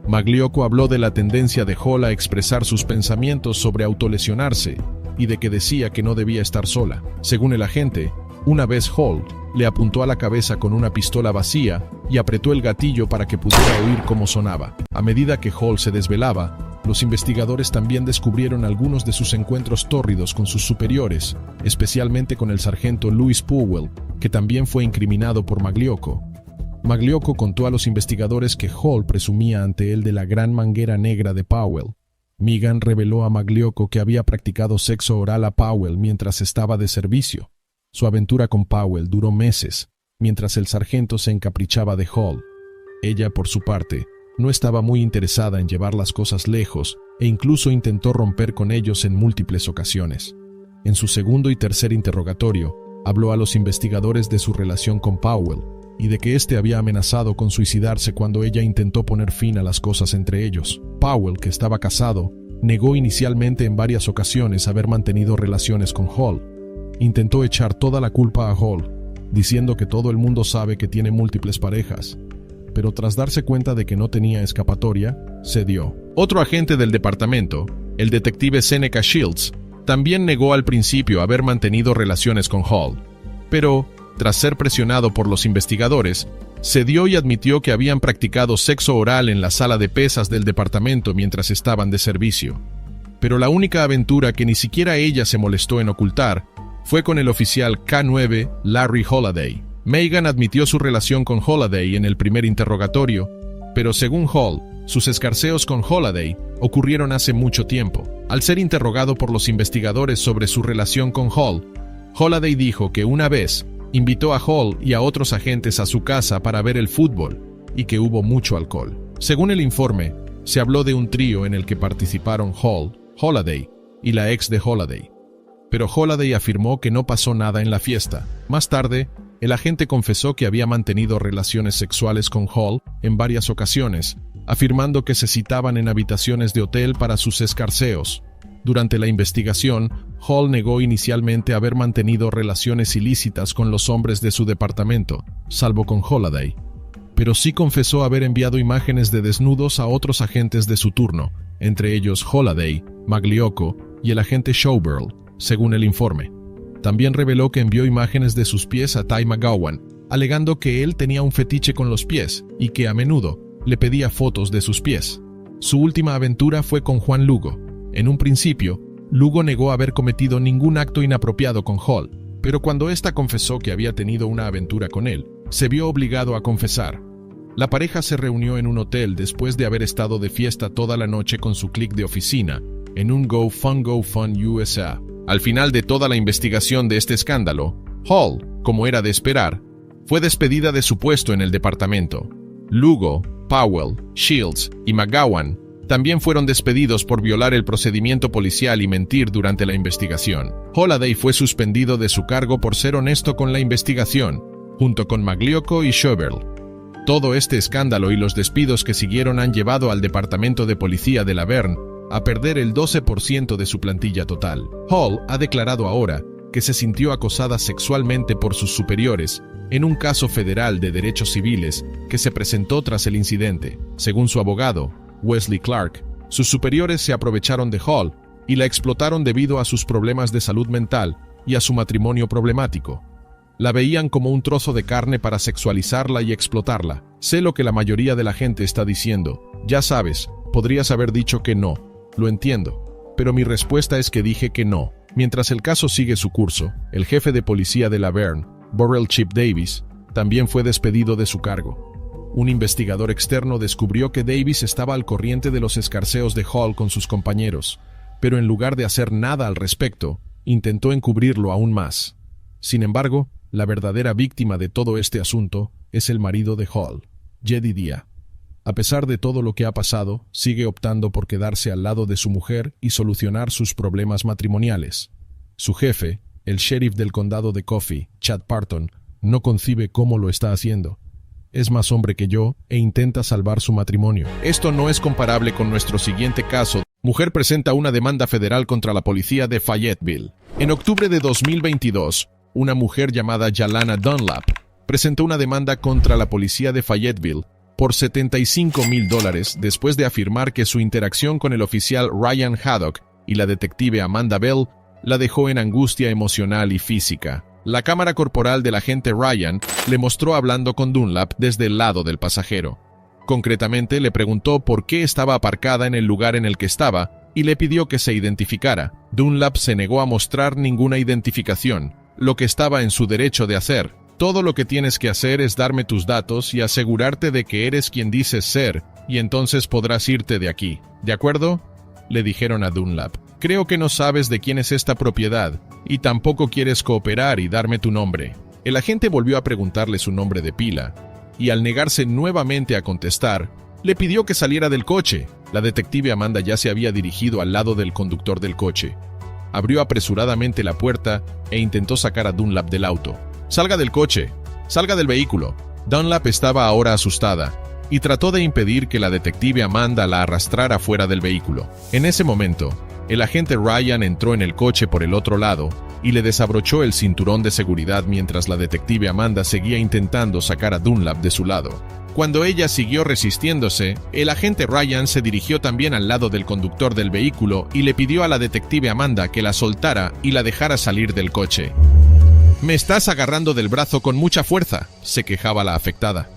Magliocco habló de la tendencia de Hall a expresar sus pensamientos sobre autolesionarse y de que decía que no debía estar sola. Según el agente, una vez Hall le apuntó a la cabeza con una pistola vacía y apretó el gatillo para que pudiera oír cómo sonaba. A medida que Hall se desvelaba, los investigadores también descubrieron algunos de sus encuentros tórridos con sus superiores, especialmente con el sargento Louis Powell, que también fue incriminado por Magliocco. Magliocco contó a los investigadores que Hall presumía ante él de la gran manguera negra de Powell. Megan reveló a Magliocco que había practicado sexo oral a Powell mientras estaba de servicio. Su aventura con Powell duró meses, mientras el sargento se encaprichaba de Hall. Ella, por su parte, no estaba muy interesada en llevar las cosas lejos e incluso intentó romper con ellos en múltiples ocasiones. En su segundo y tercer interrogatorio, habló a los investigadores de su relación con Powell y de que éste había amenazado con suicidarse cuando ella intentó poner fin a las cosas entre ellos. Powell, que estaba casado, negó inicialmente en varias ocasiones haber mantenido relaciones con Hall. Intentó echar toda la culpa a Hall, diciendo que todo el mundo sabe que tiene múltiples parejas, pero tras darse cuenta de que no tenía escapatoria, cedió. Otro agente del departamento, el detective Seneca Shields, también negó al principio haber mantenido relaciones con Hall, pero, tras ser presionado por los investigadores, cedió y admitió que habían practicado sexo oral en la sala de pesas del departamento mientras estaban de servicio. Pero la única aventura que ni siquiera ella se molestó en ocultar fue con el oficial K9 Larry Holiday. Megan admitió su relación con Holiday en el primer interrogatorio, pero según Hall, sus escarceos con Holiday ocurrieron hace mucho tiempo. Al ser interrogado por los investigadores sobre su relación con Hall, Holiday dijo que una vez invitó a Hall y a otros agentes a su casa para ver el fútbol y que hubo mucho alcohol. Según el informe, se habló de un trío en el que participaron Hall, Holiday y la ex de Holiday. Pero Holiday afirmó que no pasó nada en la fiesta. Más tarde, el agente confesó que había mantenido relaciones sexuales con Hall en varias ocasiones, afirmando que se citaban en habitaciones de hotel para sus escarceos. Durante la investigación, Hall negó inicialmente haber mantenido relaciones ilícitas con los hombres de su departamento, salvo con Holiday, pero sí confesó haber enviado imágenes de desnudos a otros agentes de su turno, entre ellos Holiday, Magliocco y el agente Showgirl, según el informe. También reveló que envió imágenes de sus pies a Ty McGowan, alegando que él tenía un fetiche con los pies y que a menudo le pedía fotos de sus pies. Su última aventura fue con Juan Lugo. En un principio, Lugo negó haber cometido ningún acto inapropiado con Hall, pero cuando ésta confesó que había tenido una aventura con él, se vio obligado a confesar. La pareja se reunió en un hotel después de haber estado de fiesta toda la noche con su clique de oficina, en un Go Fun USA. Al final de toda la investigación de este escándalo, Hall, como era de esperar, fue despedida de su puesto en el departamento. Lugo, Powell, Shields y McGowan también fueron despedidos por violar el procedimiento policial y mentir durante la investigación. Holiday fue suspendido de su cargo por ser honesto con la investigación, junto con Magliocco y Showgirl. Todo este escándalo y los despidos que siguieron han llevado al Departamento de Policía de La Verne a perder el 12% de su plantilla total. Hall ha declarado ahora que se sintió acosada sexualmente por sus superiores en un caso federal de derechos civiles que se presentó tras el incidente. Según su abogado, Wesley Clark, sus superiores se aprovecharon de Hall y la explotaron debido a sus problemas de salud mental y a su matrimonio problemático. La veían como un trozo de carne para sexualizarla y explotarla. Sé lo que la mayoría de la gente está diciendo. Ya sabes, podrías haber dicho que no. Lo entiendo. Pero mi respuesta es que dije que no. Mientras el caso sigue su curso, el jefe de policía de La Verne, Burrell Chip Davis, también fue despedido de su cargo. Un investigador externo descubrió que Davis estaba al corriente de los escarceos de Hall con sus compañeros, pero en lugar de hacer nada al respecto, intentó encubrirlo aún más. Sin embargo, la verdadera víctima de todo este asunto es el marido de Hall, Jedediah. A pesar de todo lo que ha pasado, sigue optando por quedarse al lado de su mujer y solucionar sus problemas matrimoniales. Su jefe, el sheriff del condado de Coffee, Chad Parton, no concibe cómo lo está haciendo. Es más hombre que yo e intenta salvar su matrimonio. Esto no es comparable con nuestro siguiente caso. Mujer presenta una demanda federal contra la policía de Fayetteville. En octubre de 2022, una mujer llamada Yalana Dunlap presentó una demanda contra la policía de Fayetteville por $75,000 después de afirmar que su interacción con el oficial Ryan Haddock y la detective Amanda Bell la dejó en angustia emocional y física. La cámara corporal del agente Ryan le mostró hablando con Dunlap desde el lado del pasajero. Concretamente, le preguntó por qué estaba aparcada en el lugar en el que estaba y le pidió que se identificara. Dunlap se negó a mostrar ninguna identificación, lo que estaba en su derecho de hacer, Todo lo que tienes que hacer es darme tus datos y asegurarte de que eres quien dices ser, y entonces podrás irte de aquí. ¿De acuerdo?, le dijeron a Dunlap. Creo que no sabes de quién es esta propiedad, y tampoco quieres cooperar y darme tu nombre. El agente volvió a preguntarle su nombre de pila, y al negarse nuevamente a contestar, le pidió que saliera del coche. La detective Amanda ya se había dirigido al lado del conductor del coche. Abrió apresuradamente la puerta e intentó sacar a Dunlap del auto. «Salga del coche, salga del vehículo». Dunlap estaba ahora asustada, y trató de impedir que la detective Amanda la arrastrara fuera del vehículo. En ese momento, el agente Ryan entró en el coche por el otro lado y le desabrochó el cinturón de seguridad mientras la detective Amanda seguía intentando sacar a Dunlap de su lado. Cuando ella siguió resistiéndose, el agente Ryan se dirigió también al lado del conductor del vehículo y le pidió a la detective Amanda que la soltara y la dejara salir del coche. «Me estás agarrando del brazo con mucha fuerza», se quejaba la afectada.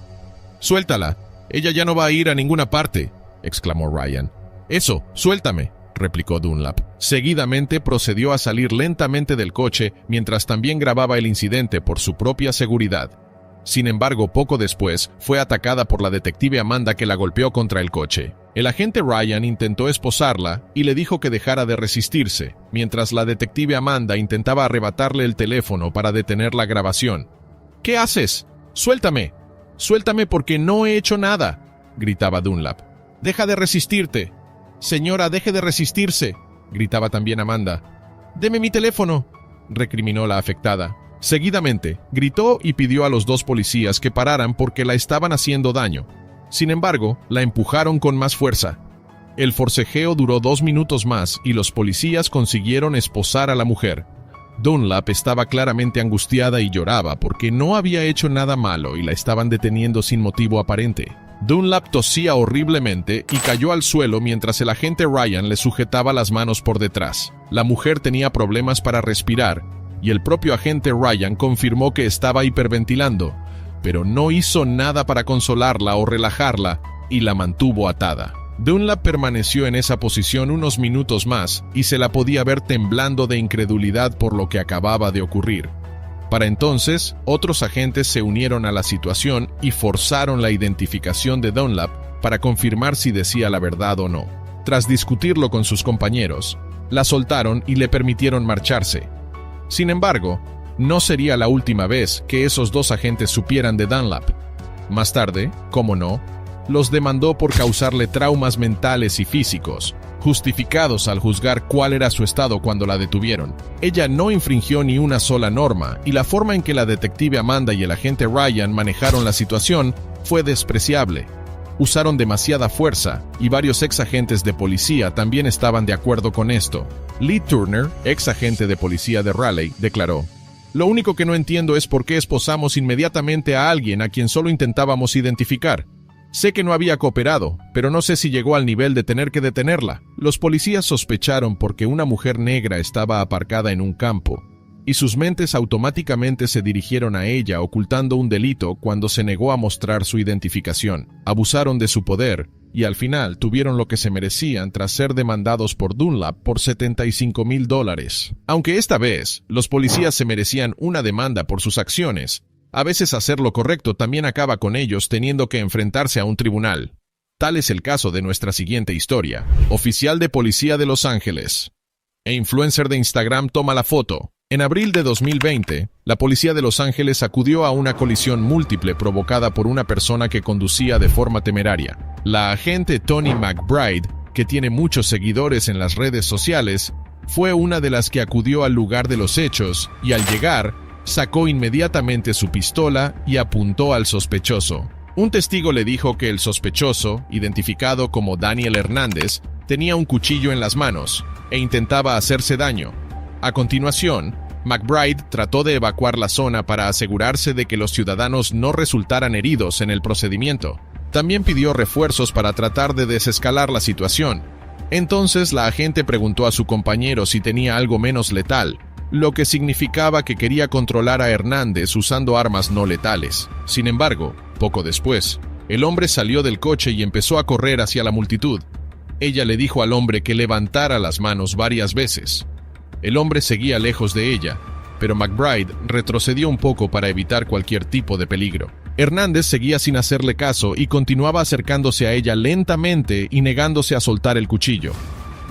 «Suéltala, ella ya no va a ir a ninguna parte», exclamó Ryan. «Eso, suéltame», replicó Dunlap. Seguidamente procedió a salir lentamente del coche mientras también grababa el incidente por su propia seguridad. Sin embargo, poco después, fue atacada por la detective Amanda que la golpeó contra el coche. El agente Ryan intentó esposarla y le dijo que dejara de resistirse, mientras la detective Amanda intentaba arrebatarle el teléfono para detener la grabación. «¿Qué haces? Suéltame. Suéltame porque no he hecho nada», gritaba Dunlap. «Deja de resistirte». «Señora, deje de resistirse», gritaba también Amanda. «Deme mi teléfono», recriminó la afectada. Seguidamente, gritó y pidió a los dos policías que pararan porque la estaban haciendo daño. Sin embargo, la empujaron con más fuerza. El forcejeo duró 2 minutos más y los policías consiguieron esposar a la mujer. Dunlap estaba claramente angustiada y lloraba porque no había hecho nada malo y la estaban deteniendo sin motivo aparente. Dunlap tosía horriblemente y cayó al suelo mientras el agente Ryan le sujetaba las manos por detrás. La mujer tenía problemas para respirar y el propio agente Ryan confirmó que estaba hiperventilando, pero no hizo nada para consolarla o relajarla y la mantuvo atada. Dunlap permaneció en esa posición unos minutos más y se la podía ver temblando de incredulidad por lo que acababa de ocurrir. Para entonces, otros agentes se unieron a la situación y forzaron la identificación de Dunlap para confirmar si decía la verdad o no. Tras discutirlo con sus compañeros, la soltaron y le permitieron marcharse. Sin embargo, no sería la última vez que esos dos agentes supieran de Dunlap. Más tarde, cómo no, los demandó por causarle traumas mentales y físicos, justificados al juzgar cuál era su estado cuando la detuvieron. Ella no infringió ni una sola norma, y la forma en que la detective Amanda y el agente Ryan manejaron la situación fue despreciable. Usaron demasiada fuerza, y varios ex agentes de policía también estaban de acuerdo con esto. Lee Turner, ex agente de policía de Raleigh, declaró: «Lo único que no entiendo es por qué esposamos inmediatamente a alguien a quien solo intentábamos identificar. Sé que no había cooperado, pero no sé si llegó al nivel de tener que detenerla». Los policías sospecharon porque una mujer negra estaba aparcada en un campo, y sus mentes automáticamente se dirigieron a ella ocultando un delito cuando se negó a mostrar su identificación. Abusaron de su poder, y al final tuvieron lo que se merecían tras ser demandados por Dunlap por $75,000. Aunque esta vez, los policías se merecían una demanda por sus acciones, a veces hacer lo correcto también acaba con ellos teniendo que enfrentarse a un tribunal. Tal es el caso de nuestra siguiente historia. Oficial de policía de Los Ángeles e influencer de Instagram toma la foto. En abril de 2020, la policía de Los Ángeles acudió a una colisión múltiple provocada por una persona que conducía de forma temeraria. La agente Toni McBride, que tiene muchos seguidores en las redes sociales, fue una de las que acudió al lugar de los hechos y al llegar, sacó inmediatamente su pistola y apuntó al sospechoso. Un testigo le dijo que el sospechoso, identificado como Daniel Hernández, tenía un cuchillo en las manos e intentaba hacerse daño. A continuación, McBride trató de evacuar la zona para asegurarse de que los ciudadanos no resultaran heridos en el procedimiento. También pidió refuerzos para tratar de desescalar la situación. Entonces la agente preguntó a su compañero si tenía algo menos letal, lo que significaba que quería controlar a Hernández usando armas no letales. Sin embargo, poco después, el hombre salió del coche y empezó a correr hacia la multitud. Ella le dijo al hombre que levantara las manos varias veces. El hombre seguía lejos de ella, pero McBride retrocedió un poco para evitar cualquier tipo de peligro. Hernández seguía sin hacerle caso y continuaba acercándose a ella lentamente y negándose a soltar el cuchillo.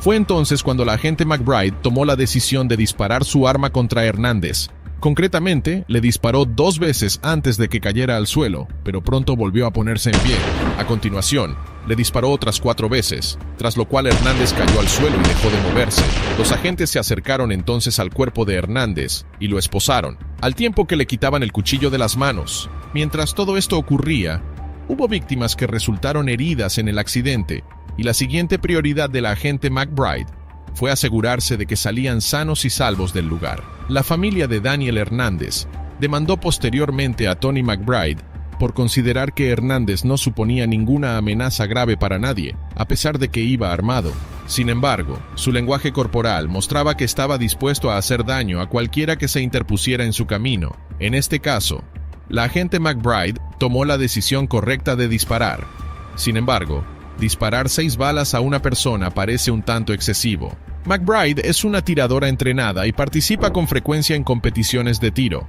Fue entonces cuando la agente McBride tomó la decisión de disparar su arma contra Hernández. Concretamente, le disparó 2 veces antes de que cayera al suelo, pero pronto volvió a ponerse en pie. A continuación, le disparó otras 4 veces, tras lo cual Hernández cayó al suelo y dejó de moverse. Los agentes se acercaron entonces al cuerpo de Hernández y lo esposaron, al tiempo que le quitaban el cuchillo de las manos. Mientras todo esto ocurría, hubo víctimas que resultaron heridas en el accidente, y la siguiente prioridad de la agente McBride fue asegurarse de que salían sanos y salvos del lugar. La familia de Daniel Hernández demandó posteriormente a Tony McBride por considerar que Hernández no suponía ninguna amenaza grave para nadie, a pesar de que iba armado. Sin embargo, su lenguaje corporal mostraba que estaba dispuesto a hacer daño a cualquiera que se interpusiera en su camino. En este caso, la agente McBride tomó la decisión correcta de disparar. Sin embargo, disparar 6 balas a una persona parece un tanto excesivo. McBride es una tiradora entrenada y participa con frecuencia en competiciones de tiro.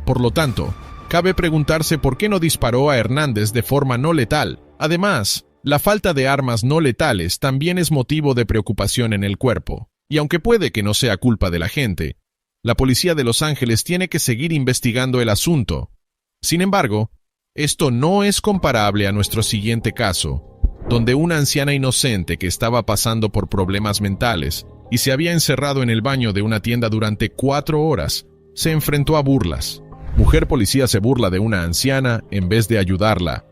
Por lo tanto, cabe preguntarse por qué no disparó a Hernández de forma no letal. Además, la falta de armas no letales también es motivo de preocupación en el cuerpo. Y aunque puede que no sea culpa de la gente, la policía de Los Ángeles tiene que seguir investigando el asunto. Sin embargo, esto no es comparable a nuestro siguiente caso, donde una anciana inocente que estaba pasando por problemas mentales y se había encerrado en el baño de una tienda durante 4 horas, se enfrentó a burlas. Mujer policía se burla de una anciana en vez de ayudarla.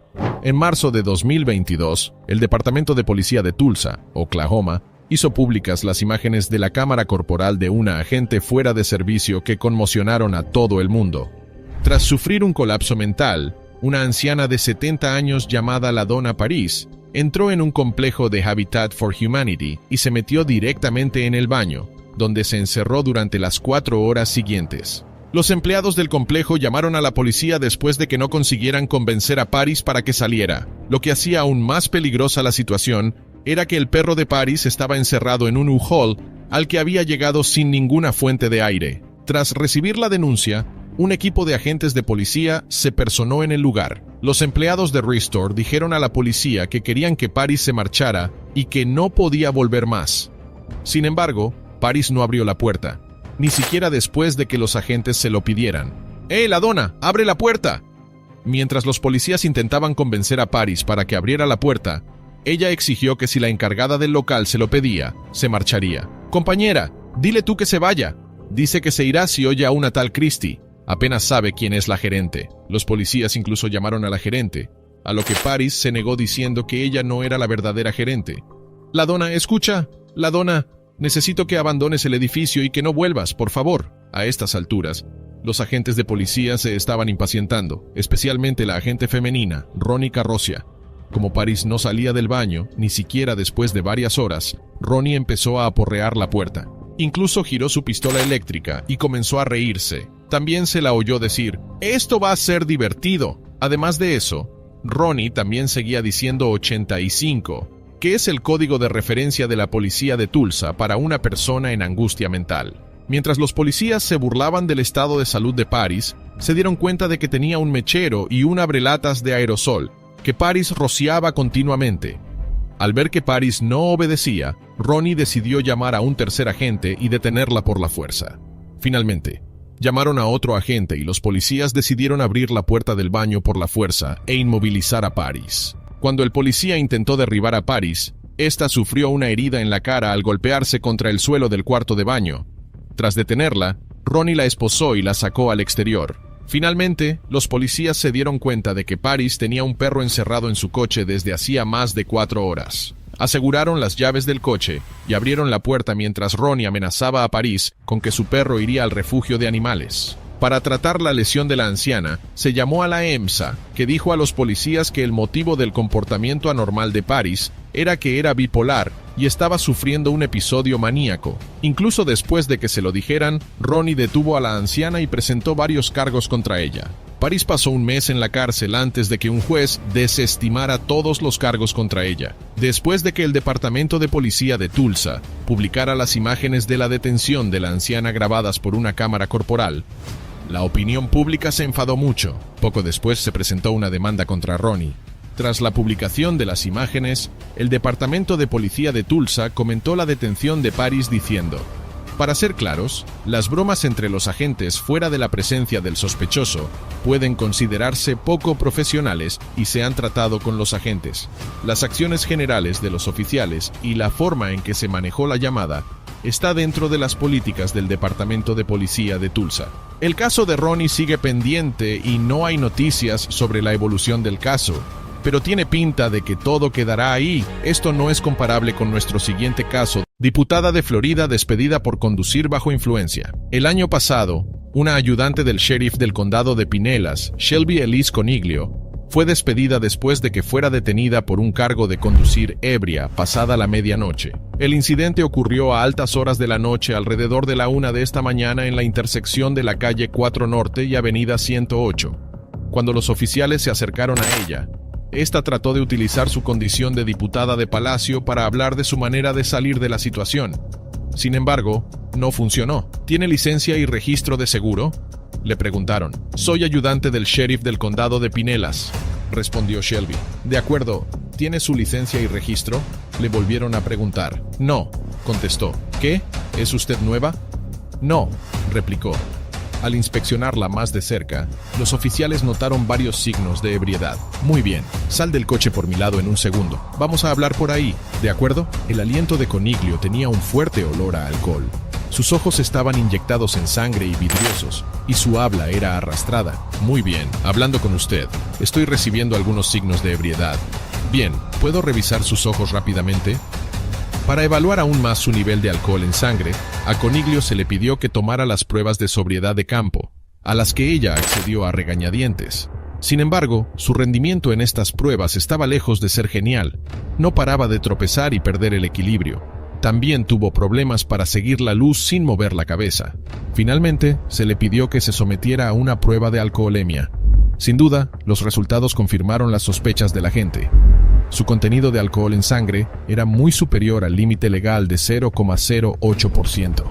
En marzo de 2022, el Departamento de Policía de Tulsa, Oklahoma, hizo públicas las imágenes de la cámara corporal de una agente fuera de servicio que conmocionaron a todo el mundo. Tras sufrir un colapso mental, una anciana de 70 años llamada LaDonna Paris entró en un complejo de Habitat for Humanity y se metió directamente en el baño, donde se encerró durante las 4 horas siguientes. Los empleados del complejo llamaron a la policía después de que no consiguieran convencer a Paris para que saliera. Lo que hacía aún más peligrosa la situación era que el perro de Paris estaba encerrado en un U-Haul al que había llegado sin ninguna fuente de aire. Tras recibir la denuncia, un equipo de agentes de policía se personó en el lugar. Los empleados de Restore dijeron a la policía que querían que Paris se marchara y que no podía volver más. Sin embargo, Paris no abrió la puerta, ni siquiera después de que los agentes se lo pidieran. LaDonna, abre la puerta! Mientras los policías intentaban convencer a Paris para que abriera la puerta, ella exigió que si la encargada del local se lo pedía, se marcharía. Compañera, dile tú que se vaya. Dice que se irá si oye a una tal Christie. Apenas sabe quién es la gerente. Los policías incluso llamaron a la gerente, a lo que Paris se negó diciendo que ella no era la verdadera gerente. LaDonna, escucha. LaDonna, necesito que abandones el edificio y que no vuelvas, por favor. A estas alturas, los agentes de policía se estaban impacientando, especialmente la agente femenina, Ronnie Carrozia. Como Paris no salía del baño, ni siquiera después de varias horas, Ronnie empezó a aporrear la puerta. Incluso giró su pistola eléctrica y comenzó a reírse. También se la oyó decir, «Esto va a ser divertido». Además de eso, Ronnie también seguía diciendo 85, que es el código de referencia de la policía de Tulsa para una persona en angustia mental. Mientras los policías se burlaban del estado de salud de Paris, se dieron cuenta de que tenía un mechero y un abrelatas de aerosol, que Paris rociaba continuamente. Al ver que Paris no obedecía, Ronnie decidió llamar a un tercer agente y detenerla por la fuerza. Finalmente, llamaron a otro agente y los policías decidieron abrir la puerta del baño por la fuerza e inmovilizar a Paris. Cuando el policía intentó derribar a Paris, esta sufrió una herida en la cara al golpearse contra el suelo del cuarto de baño. Tras detenerla, Ronnie la esposó y la sacó al exterior. Finalmente, los policías se dieron cuenta de que Paris tenía un perro encerrado en su coche desde hacía más de 4 horas. Aseguraron las llaves del coche y abrieron la puerta mientras Ronnie amenazaba a Paris con que su perro iría al refugio de animales. Para tratar la lesión de la anciana, se llamó a la EMSA, que dijo a los policías que el motivo del comportamiento anormal de Paris era que era bipolar y estaba sufriendo un episodio maníaco. Incluso después de que se lo dijeran, Ronnie detuvo a la anciana y presentó varios cargos contra ella. Paris pasó un mes en la cárcel antes de que un juez desestimara todos los cargos contra ella. Después de que el Departamento de Policía de Tulsa publicara las imágenes de la detención de la anciana grabadas por una cámara corporal, la opinión pública se enfadó mucho. Poco después se presentó una demanda contra Ronnie. Tras la publicación de las imágenes, el Departamento de Policía de Tulsa comentó la detención de Paris diciendo: para ser claros, las bromas entre los agentes fuera de la presencia del sospechoso pueden considerarse poco profesionales y se han tratado con los agentes. Las acciones generales de los oficiales y la forma en que se manejó la llamada está dentro de las políticas del Departamento de Policía de Tulsa. El caso de Ronnie sigue pendiente y no hay noticias sobre la evolución del caso, pero tiene pinta de que todo quedará ahí. Esto no es comparable con nuestro siguiente caso. Diputada de Florida despedida por conducir bajo influencia. El año pasado, una ayudante del sheriff del condado de Pinellas, Shelby Elise Coniglio, fue despedida después de que fuera detenida por un cargo de conducir ebria pasada la medianoche. El incidente ocurrió a altas horas de la noche alrededor de la 1 de esta mañana en la intersección de la calle 4 Norte y avenida 108. Cuando los oficiales se acercaron a ella, esta trató de utilizar su condición de diputada de palacio para hablar de su manera de salir de la situación. Sin embargo, no funcionó. ¿Tiene licencia y registro de seguro?, le preguntaron. Soy ayudante del sheriff del condado de Pinellas, respondió Shelby. De acuerdo, ¿tiene su licencia y registro?, le volvieron a preguntar. No, contestó. ¿Qué? ¿Es usted nueva? No, replicó. Al inspeccionarla más de cerca, los oficiales notaron varios signos de ebriedad. Muy bien, sal del coche por mi lado en un segundo. Vamos a hablar por ahí, ¿de acuerdo? El aliento de Coniglio tenía un fuerte olor a alcohol. Sus ojos estaban inyectados en sangre y vidriosos, y su habla era arrastrada. Muy bien, hablando con usted. Estoy recibiendo algunos signos de ebriedad. Bien, ¿puedo revisar sus ojos rápidamente? Para evaluar aún más su nivel de alcohol en sangre, a Coniglio se le pidió que tomara las pruebas de sobriedad de campo, a las que ella accedió a regañadientes. Sin embargo, su rendimiento en estas pruebas estaba lejos de ser genial. No paraba de tropezar y perder el equilibrio. También tuvo problemas para seguir la luz sin mover la cabeza. Finalmente, se le pidió que se sometiera a una prueba de alcoholemia. Sin duda, los resultados confirmaron las sospechas de la gente. Su contenido de alcohol en sangre era muy superior al límite legal de 0,08%.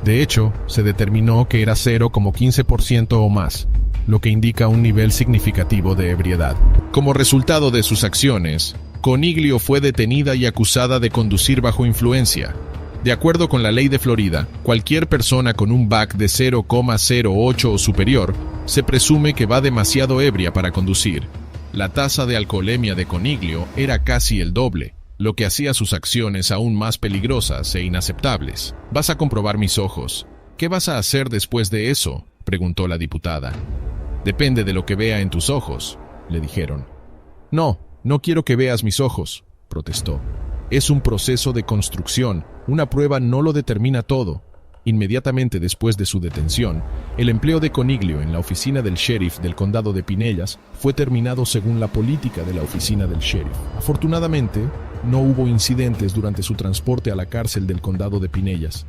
De hecho, se determinó que era 0,15% o más, lo que indica un nivel significativo de ebriedad. Como resultado de sus acciones, Coniglio fue detenida y acusada de conducir bajo influencia. De acuerdo con la ley de Florida, cualquier persona con un BAC de 0,08 o superior se presume que va demasiado ebria para conducir. La tasa de alcoholemia de Coniglio era casi el doble, lo que hacía sus acciones aún más peligrosas e inaceptables. «Vas a comprobar mis ojos. ¿Qué vas a hacer después de eso?», preguntó la diputada. «Depende de lo que vea en tus ojos», le dijeron. «No quiero que veas mis ojos», protestó. «Es un proceso de construcción. Una prueba no lo determina todo». Inmediatamente después de su detención, el empleo de Coniglio en la oficina del sheriff del condado de Pinellas fue terminado según la política de la oficina del sheriff. Afortunadamente, no hubo incidentes durante su transporte a la cárcel del condado de Pinellas,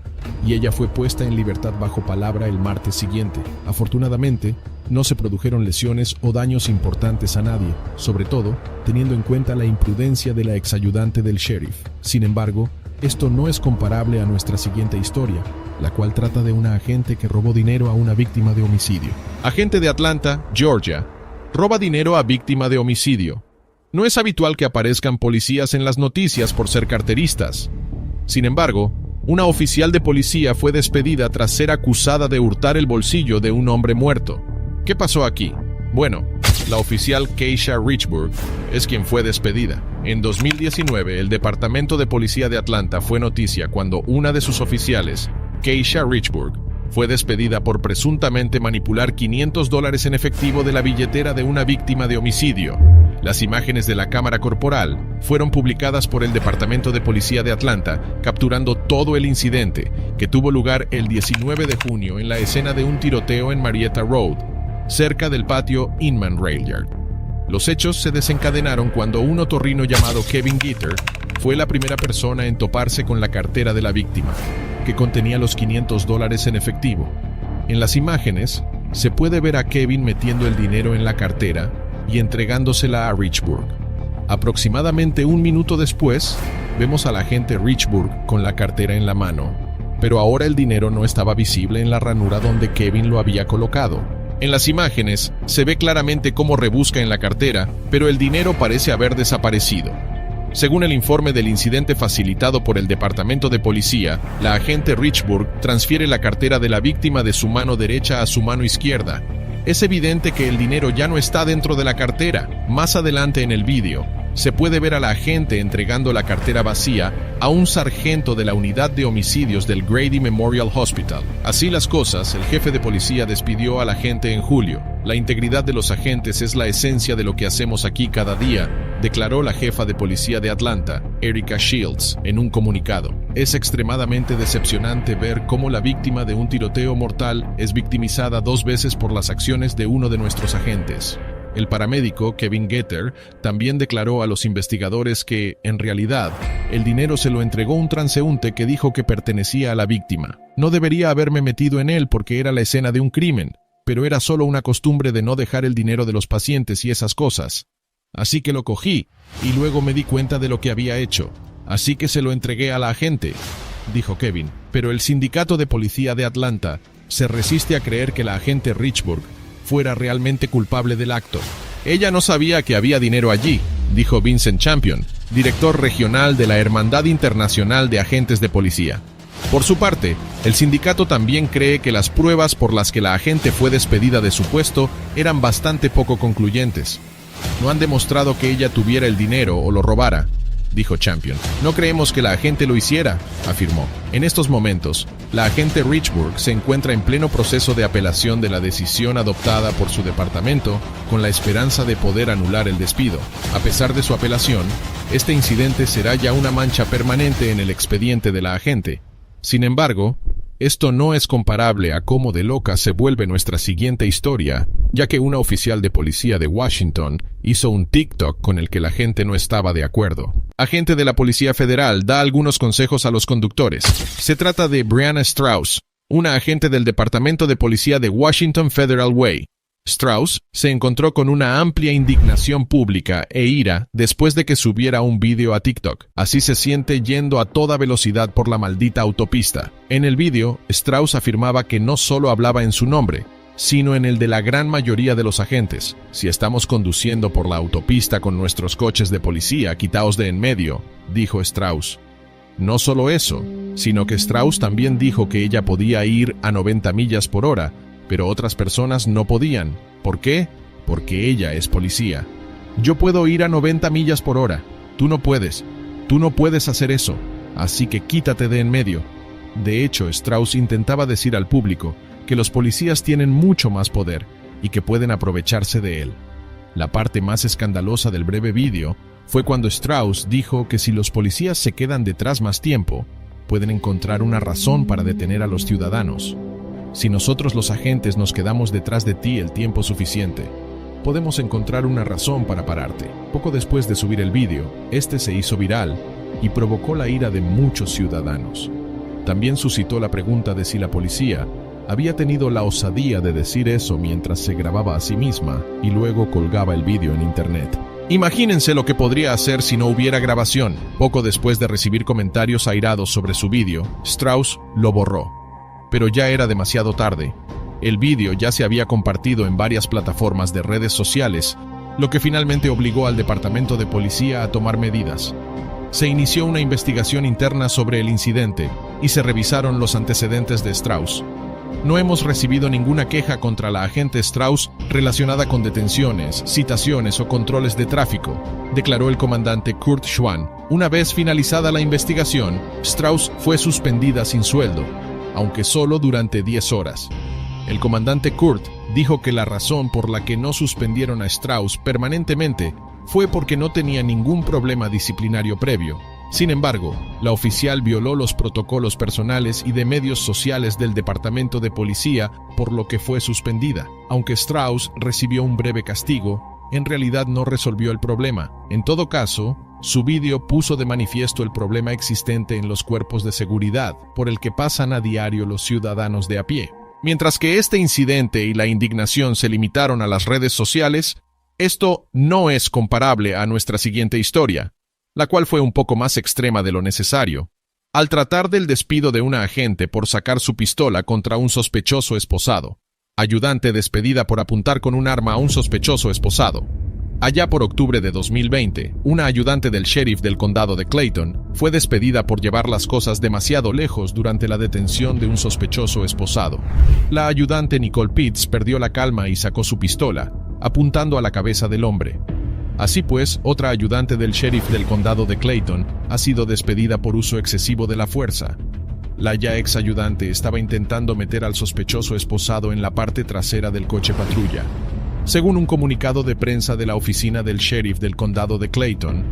y ella fue puesta en libertad bajo palabra el martes siguiente. Afortunadamente, no se produjeron lesiones o daños importantes a nadie, sobre todo teniendo en cuenta la imprudencia de la exayudante del sheriff. Sin embargo, esto no es comparable a nuestra siguiente historia, la cual trata de una agente que robó dinero a una víctima de homicidio. Agente de Atlanta, Georgia, roba dinero a víctima de homicidio. No es habitual que aparezcan policías en las noticias por ser carteristas. Sin embargo, una oficial de policía fue despedida tras ser acusada de hurtar el bolsillo de un hombre muerto. ¿Qué pasó aquí? Bueno, la oficial Keisha Richburg es quien fue despedida. En 2019, el Departamento de Policía de Atlanta fue noticia cuando una de sus oficiales, Keisha Richburg, fue despedida por presuntamente manipular $500 en efectivo de la billetera de una víctima de homicidio. Las imágenes de la cámara corporal fueron publicadas por el Departamento de Policía de Atlanta, capturando todo el incidente, que tuvo lugar el 19 de junio en la escena de un tiroteo en Marietta Road, cerca del patio Inman Rail Yard. Los hechos se desencadenaron cuando un otorrino llamado Kevin Gitter fue la primera persona en toparse con la cartera de la víctima, que contenía los $500 en efectivo. En las imágenes, se puede ver a Kevin metiendo el dinero en la cartera y entregándosela a Richburg. Aproximadamente un minuto después, vemos al agente Richburg con la cartera en la mano, pero ahora el dinero no estaba visible en la ranura donde Kevin lo había colocado. En las imágenes, se ve claramente cómo rebusca en la cartera, pero el dinero parece haber desaparecido. Según el informe del incidente facilitado por el Departamento de Policía, la agente Richburg transfiere la cartera de la víctima de su mano derecha a su mano izquierda. Es evidente que el dinero ya no está dentro de la cartera. Más adelante en el vídeo, se puede ver a la agente entregando la cartera vacía a un sargento de la unidad de homicidios del Grady Memorial Hospital. Así las cosas, el jefe de policía despidió al agente en julio. La integridad de los agentes es la esencia de lo que hacemos aquí cada día, declaró la jefa de policía de Atlanta, Erika Shields, en un comunicado. Es extremadamente decepcionante ver cómo la víctima de un tiroteo mortal es victimizada 2 veces por las acciones de uno de nuestros agentes. El paramédico Kevin Getter también declaró a los investigadores que, en realidad, el dinero se lo entregó un transeúnte que dijo que pertenecía a la víctima. No debería haberme metido en él porque era la escena de un crimen, pero era solo una costumbre de no dejar el dinero de los pacientes y esas cosas. Así que lo cogí, y luego me di cuenta de lo que había hecho. Así que se lo entregué a la agente, dijo Kevin. Pero el sindicato de policía de Atlanta se resiste a creer que la agente Richburg fuera realmente culpable del acto. Ella no sabía que había dinero allí, dijo Vincent Champion, director regional de la Hermandad Internacional de Agentes de Policía. Por su parte, el sindicato también cree que las pruebas por las que la agente fue despedida de su puesto eran bastante poco concluyentes. No han demostrado que ella tuviera el dinero o lo robara, dijo Champion. No creemos que la agente lo hiciera, afirmó. En estos momentos, la agente Richburg se encuentra en pleno proceso de apelación de la decisión adoptada por su departamento con la esperanza de poder anular el despido. A pesar de su apelación, este incidente será ya una mancha permanente en el expediente de la agente. Sin embargo, esto no es comparable a cómo de loca se vuelve nuestra siguiente historia, ya que una oficial de policía de Washington hizo un TikTok con el que la gente no estaba de acuerdo. Agente de la Policía Federal da algunos consejos a los conductores. Se trata de Brianna Strauss, una agente del Departamento de Policía de Washington Federal Way. Strauss se encontró con una amplia indignación pública e ira después de que subiera un vídeo a TikTok. Así se siente yendo a toda velocidad por la maldita autopista. En el vídeo, Strauss afirmaba que no solo hablaba en su nombre, sino en el de la gran mayoría de los agentes. Si estamos conduciendo por la autopista con nuestros coches de policía, quitaos de en medio, dijo Strauss. No solo eso, sino que Strauss también dijo que ella podía ir a 90 millas por hora, pero otras personas no podían. ¿Por qué? Porque ella es policía. Yo puedo ir a 90 millas por hora. Tú no puedes. Tú no puedes hacer eso. Así que quítate de en medio. De hecho, Strauss intentaba decir al público que los policías tienen mucho más poder y que pueden aprovecharse de él. La parte más escandalosa del breve vídeo fue cuando Strauss dijo que si los policías se quedan detrás más tiempo, pueden encontrar una razón para detener a los ciudadanos. Si nosotros los agentes nos quedamos detrás de ti el tiempo suficiente, podemos encontrar una razón para pararte. Poco después de subir el vídeo, este se hizo viral y provocó la ira de muchos ciudadanos. También suscitó la pregunta de si la policía había tenido la osadía de decir eso mientras se grababa a sí misma y luego colgaba el vídeo en internet. Imagínense lo que podría hacer si no hubiera grabación. Poco después de recibir comentarios airados sobre su vídeo, Strauss lo borró. Pero ya era demasiado tarde. El vídeo ya se había compartido en varias plataformas de redes sociales, lo que finalmente obligó al Departamento de Policía a tomar medidas. Se inició una investigación interna sobre el incidente y se revisaron los antecedentes de Strauss. No hemos recibido ninguna queja contra la agente Strauss relacionada con detenciones, citaciones o controles de tráfico, declaró el comandante Kurt Schwann. Una vez finalizada la investigación, Strauss fue suspendida sin sueldo, aunque solo durante 10 horas. El comandante Kurt dijo que la razón por la que no suspendieron a Strauss permanentemente fue porque no tenía ningún problema disciplinario previo. Sin embargo, la oficial violó los protocolos personales y de medios sociales del Departamento de Policía, por lo que fue suspendida. Aunque Strauss recibió un breve castigo, en realidad no resolvió el problema. En todo caso, Su vídeo puso de manifiesto el problema existente en los cuerpos de seguridad por el que pasan a diario los ciudadanos de a pie. Mientras que este incidente y la indignación se limitaron a las redes sociales, esto no es comparable a nuestra siguiente historia, la cual fue un poco más extrema de lo necesario. Al tratar del despido de una agente por sacar su pistola contra un sospechoso esposado. Ayudante despedida por apuntar con un arma a un sospechoso esposado. Allá por octubre de 2020, una ayudante del sheriff del condado de Clayton fue despedida por llevar las cosas demasiado lejos durante la detención de un sospechoso esposado. La ayudante Nicole Pitts perdió la calma y sacó su pistola, apuntando a la cabeza del hombre. Así pues, otra ayudante del sheriff del condado de Clayton ha sido despedida por uso excesivo de la fuerza. La ya ex ayudante estaba intentando meter al sospechoso esposado en la parte trasera del coche patrulla. Según un comunicado de prensa de la oficina del sheriff del condado de Clayton,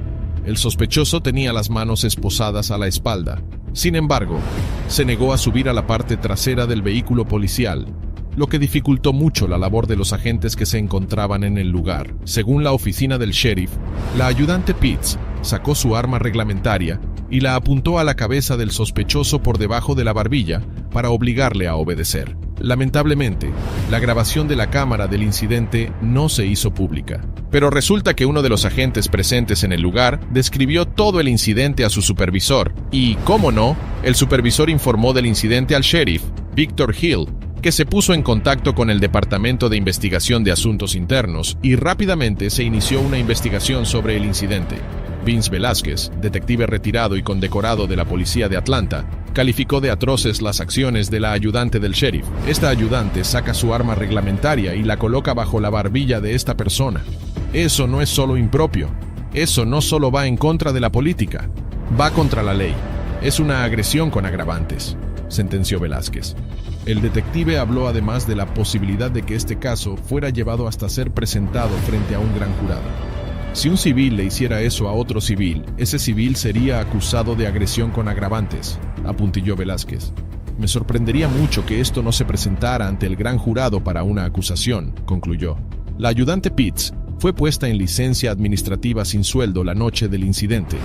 el sospechoso tenía las manos esposadas a la espalda. Sin embargo, se negó a subir a la parte trasera del vehículo policial, lo que dificultó mucho la labor de los agentes que se encontraban en el lugar. Según la oficina del sheriff, la ayudante Pitts sacó su arma reglamentaria y la apuntó a la cabeza del sospechoso por debajo de la barbilla para obligarle a obedecer. Lamentablemente, la grabación de la cámara del incidente no se hizo pública. Pero resulta que uno de los agentes presentes en el lugar describió todo el incidente a su supervisor y, cómo no, el supervisor informó del incidente al sheriff, Victor Hill, que se puso en contacto con el Departamento de Investigación de Asuntos Internos y rápidamente se inició una investigación sobre el incidente. Vince Velázquez, detective retirado y condecorado de la policía de Atlanta, calificó de atroces las acciones de la ayudante del sheriff. Esta ayudante saca su arma reglamentaria y la coloca bajo la barbilla de esta persona. Eso no es solo impropio. Eso no solo va en contra de la política, va contra la ley. Es una agresión con agravantes, sentenció Velázquez. El detective habló además de la posibilidad de que este caso fuera llevado hasta ser presentado frente a un gran jurado. Si un civil le hiciera eso a otro civil, ese civil sería acusado de agresión con agravantes, apuntilló Velázquez. Me sorprendería mucho que esto no se presentara ante el gran jurado para una acusación, concluyó. La ayudante Pitts fue puesta en licencia administrativa sin sueldo la noche del incidente.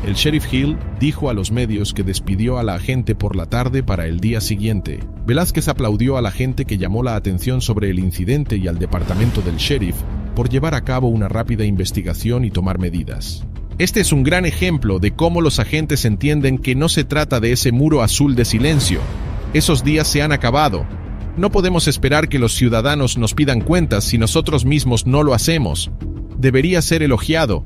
El sheriff Hill dijo a los medios que despidió a la agente por la tarde para el día siguiente. Velázquez aplaudió a la gente que llamó la atención sobre el incidente y al departamento del sheriff por llevar a cabo una rápida investigación y tomar medidas. Este es un gran ejemplo de cómo los agentes entienden que no se trata de ese muro azul de silencio. Esos días se han acabado. No podemos esperar que los ciudadanos nos pidan cuentas si nosotros mismos no lo hacemos. Debería ser elogiado.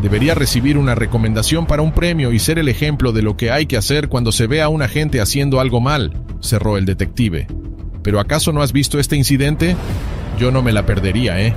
Debería recibir una recomendación para un premio y ser el ejemplo de lo que hay que hacer cuando se ve a un agente haciendo algo mal, cerró el detective. ¿Pero acaso no has visto este incidente? Yo no me la perdería, ¿eh?